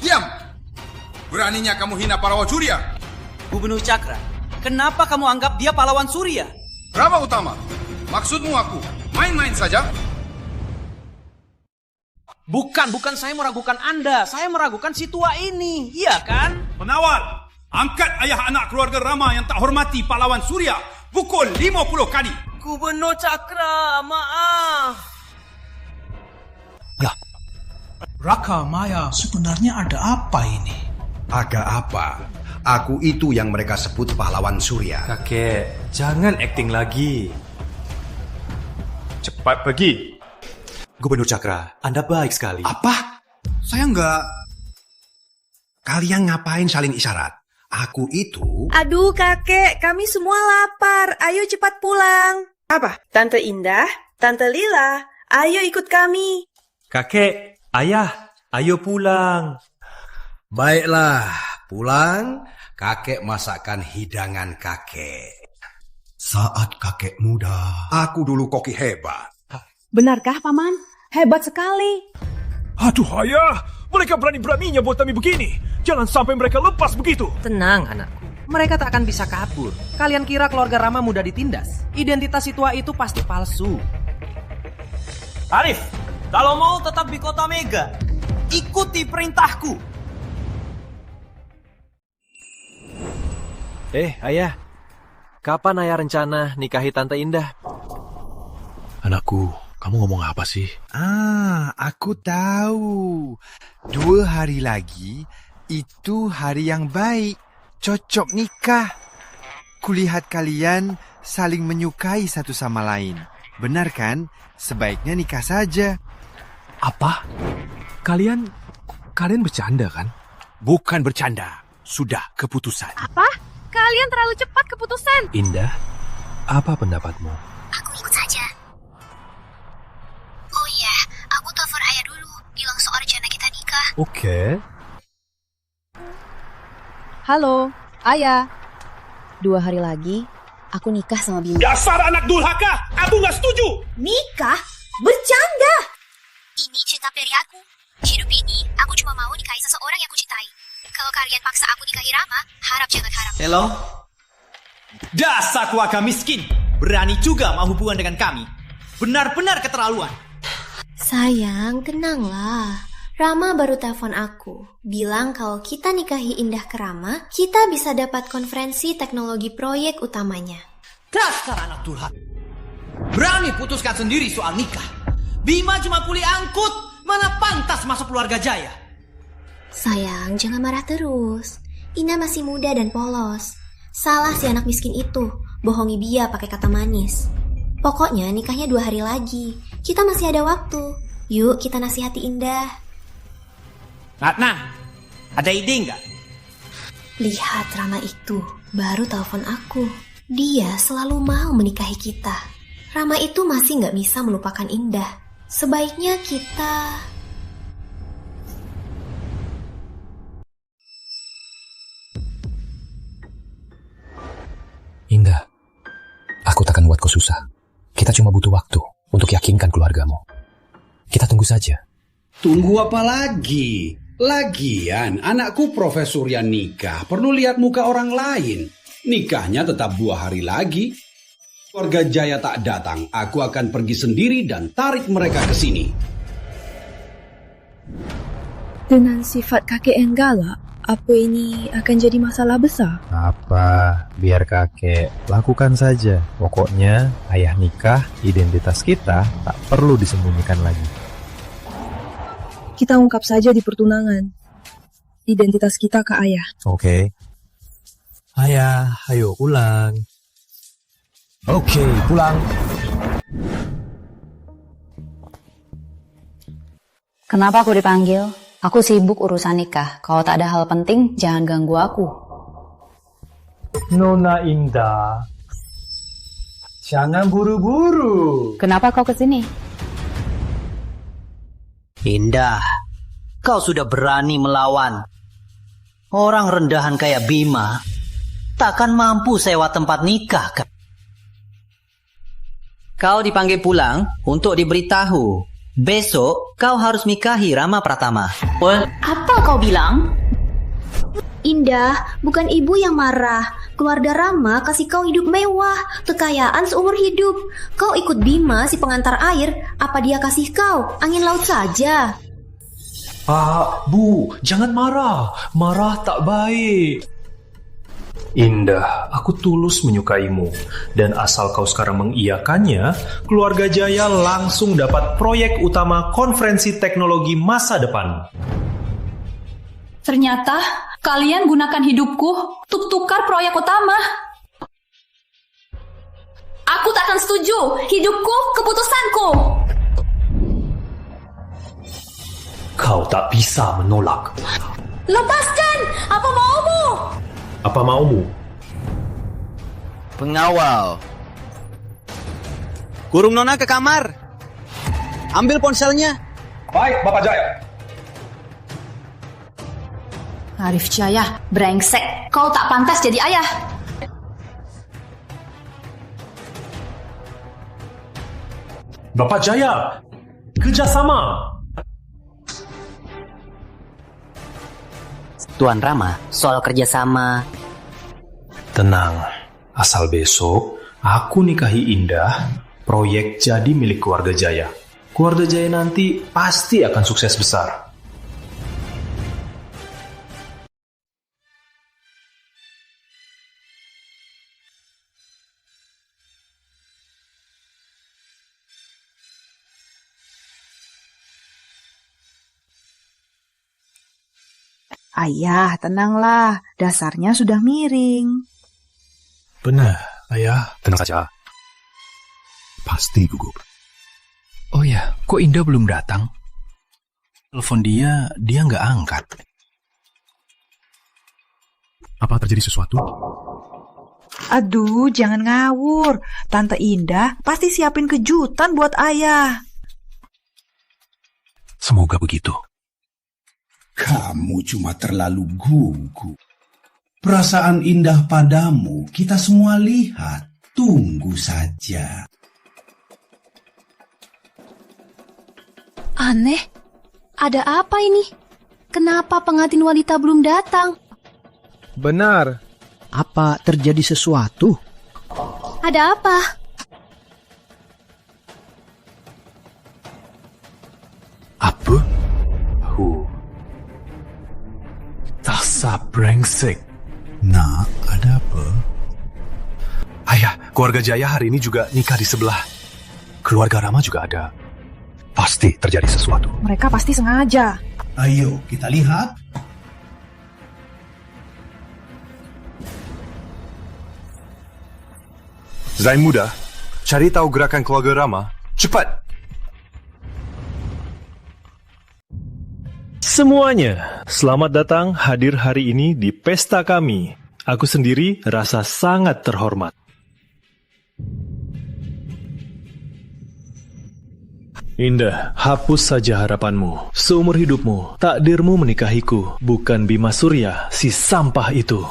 Diam! Beraninya kamu hina pahlawan Surya? Gubernur Cakra, kenapa kamu anggap dia pahlawan Surya? Rama Utama, maksudmu aku main-main saja? Bukan saya meragukan Anda. Saya meragukan si tua ini. Iya kan? Penawar, angkat ayah anak keluarga Rama yang tak hormati pahlawan Surya. Pukul 50 kali. Gubernur Cakra, maaf. Lah, Raka, Maya, sebenarnya ada apa ini? Ada apa? Aku itu yang mereka sebut pahlawan Surya. Kakek, jangan akting lagi. Cepat pergi. Gubernur Cakra, Anda baik sekali. Apa? Saya enggak. Kalian ngapain saling isyarat? Aku itu... Aduh kakek, kami semua lapar. Ayo cepat pulang. Apa? Tante Indah? Tante Lila? Ayo ikut kami. Kakek, ayah, ayo pulang. Baiklah, pulang. Kakek masakkan hidangan kakek. Saat kakek muda, aku dulu koki hebat. Benarkah, Paman? Hebat sekali. Aduh ayah, mereka berani-beraninya buat kami begini. Jangan sampai mereka lepas begitu. Tenang anakku, mereka tak akan bisa kabur. Kalian kira keluarga Rama mudah ditindas? Identitas si tua itu pasti palsu. Arif, kalau mau tetap di kota Mega, ikuti perintahku. Ayah, kapan ayah rencana nikahi Tante Indah? Anakku, kamu ngomong apa sih? Aku tahu. 2 hari lagi, itu hari yang baik. Cocok nikah. Kulihat kalian saling menyukai satu sama lain. Benar kan? Sebaiknya nikah saja. Apa? Kalian bercanda kan? Bukan bercanda. Sudah keputusan. Apa? Kalian terlalu cepat keputusan. Indah, apa pendapatmu? Aku ikut saja. Oh iya, aku telepon ayah dulu. Bilang soal rencana kita nikah. Oke. Halo, Ayah. 2 hari lagi, aku nikah sama Bima. Dasar anak durhaka, aku gak setuju. Nikah? Bercanda? Ini cinta dari aku. Hidup ini, aku cuma mau nikahi seseorang yang aku cintai. Kalau kalian paksa aku nikahi Rama, harap jangan harap. Hello? Dasar keluarga miskin. Berani juga mau hubungan dengan kami. Benar-benar keterlaluan. Sayang, tenanglah. Rama baru telepon aku. Bilang kalau kita nikahi Indah ke Rama, kita bisa dapat konferensi teknologi proyek utamanya. Dasar anak durhaka. Berani putuskan sendiri soal nikah. Bima cuma kuli angkut. Mana pantas masuk keluarga Jaya. Sayang, jangan marah terus. Indah masih muda dan polos. Salah si anak miskin itu. Bohongi dia pakai kata manis. Pokoknya nikahnya 2 hari lagi. Kita masih ada waktu. Yuk kita nasihati Indah. Ratna, ada ide nggak? Lihat Rama itu, baru telepon aku. Dia selalu mau menikahi kita. Rama itu masih nggak bisa melupakan Indah. Sebaiknya kita... Indah, aku takkan buat kau susah. Kita cuma butuh waktu untuk yakinkan keluargamu. Kita tunggu saja. Tunggu apa lagi? Lagian, anakku Profesor yang nikah perlu lihat muka orang lain. Nikahnya tetap 2 hari lagi. Keluarga Jaya tak datang, aku akan pergi sendiri dan tarik mereka ke sini. Dengan sifat kakek yang galak, apa ini akan jadi masalah besar? Apa, biar kakek lakukan saja. Pokoknya ayah nikah, identitas kita tak perlu disembunyikan lagi. Kita ungkap saja di pertunangan identitas kita ke ayah. Oke. Ayah, ayo pulang. Oke, pulang. Kenapa aku dipanggil? Aku sibuk urusan nikah. Kalau tak ada hal penting, jangan ganggu aku. Nona Indah, jangan buru-buru. Kenapa kau kesini? Indah, kau sudah berani melawan. Orang rendahan kayak Bima takkan mampu sewa tempat nikah kan? Kau dipanggil pulang untuk diberitahu. Besok kau harus nikahi Rama Pratama. Apa kau bilang? Indah, bukan ibu yang marah. Keluarga Rama kasih kau hidup mewah, kekayaan seumur hidup. Kau ikut Bima si pengantar air, apa dia kasih kau? Angin laut saja. Pak, Bu, jangan marah. Marah tak baik. Indah, aku tulus menyukaimu. Dan asal kau sekarang mengiyakannya, keluarga Jaya langsung dapat proyek utama konferensi teknologi masa depan. Ternyata kalian gunakan hidupku untuk tukar proyek utama. Aku tak akan setuju. Hidupku, keputusanku. Kau tak bisa menolak. Lepaskan! Apa maumu? Apa maumu? Pengawal. Kurung Nona ke kamar. Ambil ponselnya. Baik, Bapak Jaya. Arif Jaya, brengsek. Kau tak pantas jadi ayah. Bapak Jaya, kerjasama. Tuan Rama, soal kerjasama. Tenang, asal besok aku nikahi Indah, proyek jadi milik keluarga Jaya. Keluarga Jaya nanti pasti akan sukses besar. Ayah, tenanglah. Dasarnya sudah miring. Benar, Ayah. Tenang saja. Pasti gugup. Oh ya, kok Indah belum datang? Telepon dia nggak angkat. Apa terjadi sesuatu? Aduh, jangan ngawur. Tante Indah pasti siapin kejutan buat ayah. Semoga begitu. Kamu cuma terlalu gugup. Perasaan Indah padamu kita semua lihat. Tunggu saja. Aneh, ada apa ini? Kenapa pengantin wanita belum datang? Benar. Apa terjadi sesuatu? Ada apa? Apa? Dasar brengsek. Nak, ada apa? Ayah, keluarga Jaya hari ini juga nikah di sebelah. Keluarga Rama juga ada. Pasti terjadi sesuatu. Mereka pasti sengaja. Ayo kita lihat. Zain muda, cari tahu gerakan keluarga Rama. Cepat! Semuanya, selamat datang hadir hari ini di pesta kami. Aku sendiri rasa sangat terhormat. Indah, hapus saja harapanmu. Seumur hidupmu, takdirmu menikahiku, bukan Bima Surya, si sampah itu.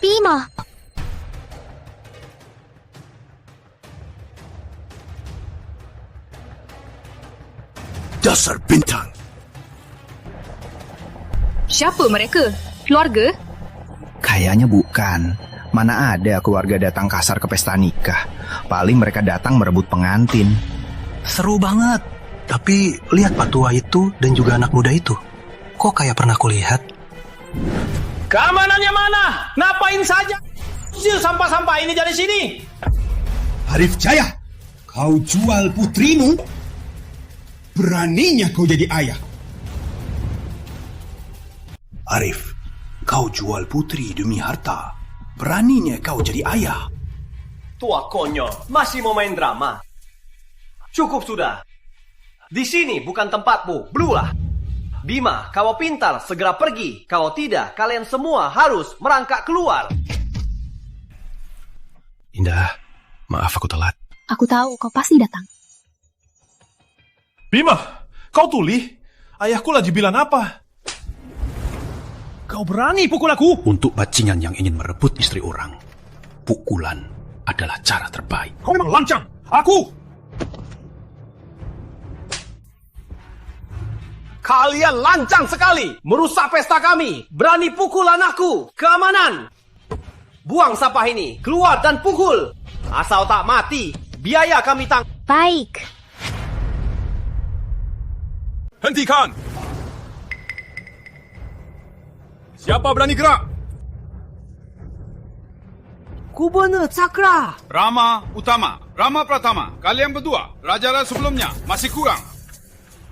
Bima. Dasar bintang. Siapa mereka? Keluarga? Kayaknya bukan. Mana ada keluarga datang kasar ke pesta nikah. Paling mereka datang merebut pengantin. Seru banget. Tapi lihat Pak Tua itu dan juga anak muda itu. Kok kayak pernah kulihat? Keamanannya mana? Ngapain saja? Usir sampah-sampah ini dari sini. Arif Jaya, kau jual putrimu? Beraninya kau jadi ayah. Arif, kau jual putri demi harta. Beraninya kau jadi ayah. Tua konyol, masih mau main drama? Cukup sudah. Di sini bukan tempatmu, belulah. Bima, kalau pintar segera pergi. Kalau tidak, kalian semua harus merangkak keluar. Indah, maaf aku telat. Aku tahu kau pasti datang. Bima, kau tuli? Ayahku lagi bilang apa? Kau berani pukul aku? Untuk bajingan yang ingin merebut istri orang, pukulan adalah cara terbaik. Kau memang lancang. Aku! Kalian lancang sekali, merusak pesta kami. Berani pukul anakku. Keamanan. Buang sampah ini, keluar dan pukul. Asal tak mati, biaya kami tanggung. Baik. Hentikan! Siapa berani gerak? Gubernur Cakra. Rama Utama, Rama Pratama, kalian berdua, raja-raja sebelumnya masih kurang.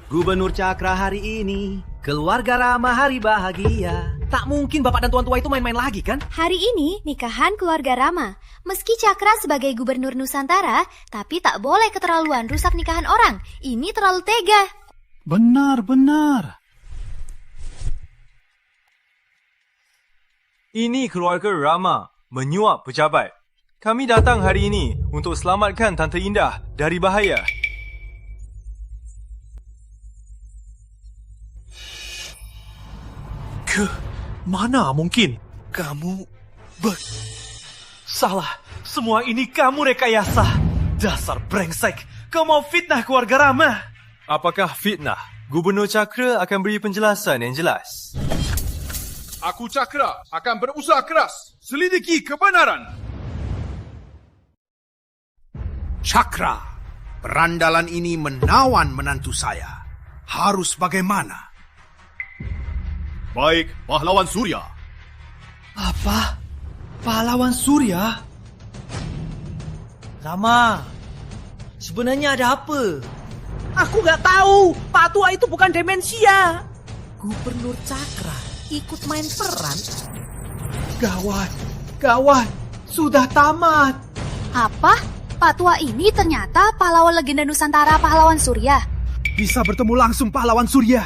Gubernur Cakra hari ini, keluarga Rama hari bahagia. Tak mungkin bapak dan tuan tua itu main-main lagi kan? Hari ini nikahan keluarga Rama. Meski Cakra sebagai gubernur Nusantara, tapi tak boleh keterlaluan rusak nikahan orang. Ini terlalu tega. Benar. Ini keluarga Rama menyuap pejabat. Kami datang hari ini untuk selamatkan Tante Indah dari bahaya. Mana mungkin? Kamu salah. Semua ini kamu rekayasa. Dasar brengsek. Kau mau fitnah keluarga Rama. Apakah fitnah? Gubernur Cakra akan beri penjelasan yang jelas. Aku Cakra akan berusaha keras selidiki kebenaran. Cakra, perandalan ini menawan menantu saya. Harus bagaimana? Baik, pahlawan Surya. Apa? Pahlawan Surya? Rama, sebenarnya ada apa? Aku gak tahu. Pak Tua itu bukan demensia. Gubernur Cakra ikut main peran. Gawat. Sudah tamat. Apa? Pak Tua ini ternyata pahlawan legenda Nusantara pahlawan Surya. Bisa bertemu langsung pahlawan Surya.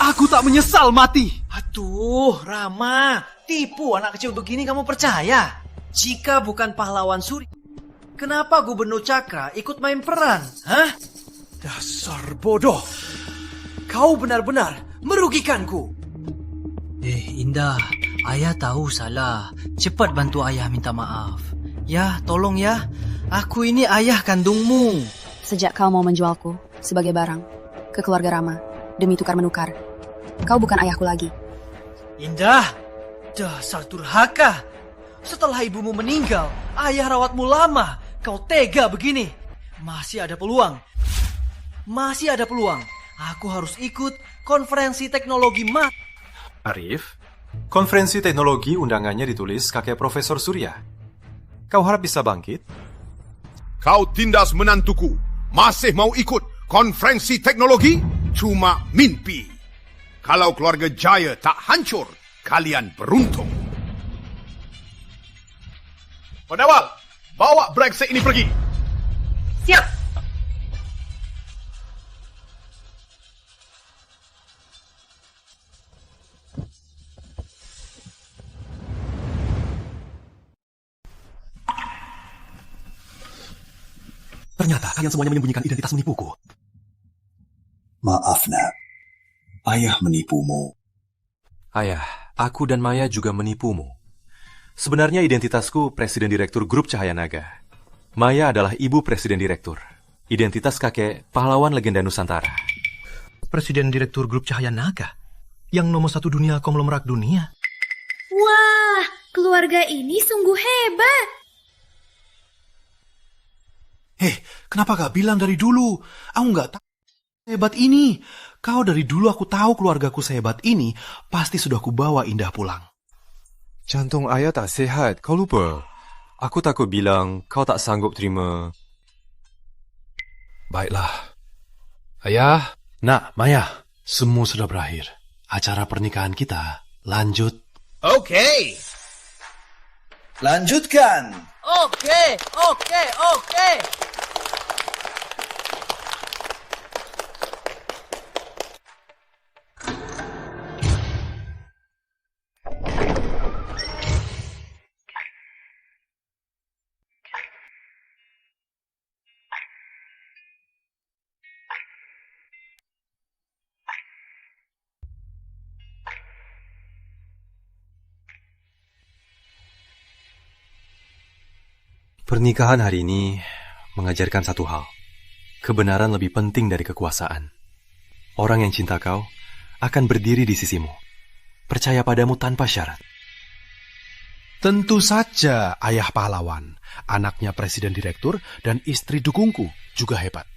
Aku tak menyesal mati. Aduh, Rama. Tipu anak kecil begini kamu percaya? Jika bukan pahlawan Surya, kenapa Gubernur Cakra ikut main peran? Hah? Dasar bodoh. Kau benar-benar merugikanku. Indah, ayah tahu salah. Cepat bantu ayah minta maaf. Ya, tolong ya. Aku ini ayah kandungmu. Sejak kau mau menjualku sebagai barang ke keluarga Rama demi tukar-menukar, kau bukan ayahku lagi. Indah, dasar durhaka. Setelah ibumu meninggal, ayah rawatmu lama. Kau tega begini. Masih ada peluang. Aku harus ikut konferensi teknologi Arif, konferensi teknologi undangannya ditulis kakek Profesor Surya. Kau harap bisa bangkit? Kau tindas menantuku. Masih mau ikut konferensi teknologi? Cuma mimpi. Kalau keluarga Jaya tak hancur, kalian beruntung. Pengawal, bawa brengsek ini pergi. Siap. Ternyata kalian semuanya menyembunyikan identitas menipuku. Maaf, Nak. Ayah menipumu. Ayah, aku dan Maya juga menipumu. Sebenarnya identitasku Presiden Direktur Grup Cahaya Naga. Maya adalah ibu Presiden Direktur. Identitas kakek pahlawan legenda Nusantara. Presiden Direktur Grup Cahaya Naga? Yang nomor 1 dunia konglomerat dunia? Wah, keluarga ini sungguh hebat. Kenapa gak bilang dari dulu? Aku gak tahu sehebat ini. Kau dari dulu aku tahu keluargaku sehebat ini, pasti sudah kubawa Indah pulang. Jantung ayah tak sehat, kau lupa. Aku takut bilang kau tak sanggup terima. Baiklah. Ayah, Nak, Maya, semua sudah berakhir. Acara pernikahan kita lanjut. Oke. Lanjutkan. Oke. Pernikahan hari ini mengajarkan satu hal. Kebenaran lebih penting dari kekuasaan. Orang yang cinta kau akan berdiri di sisimu. Percaya padamu tanpa syarat. Tentu saja ayah pahlawan, anaknya presiden direktur dan istri dukungku juga hebat.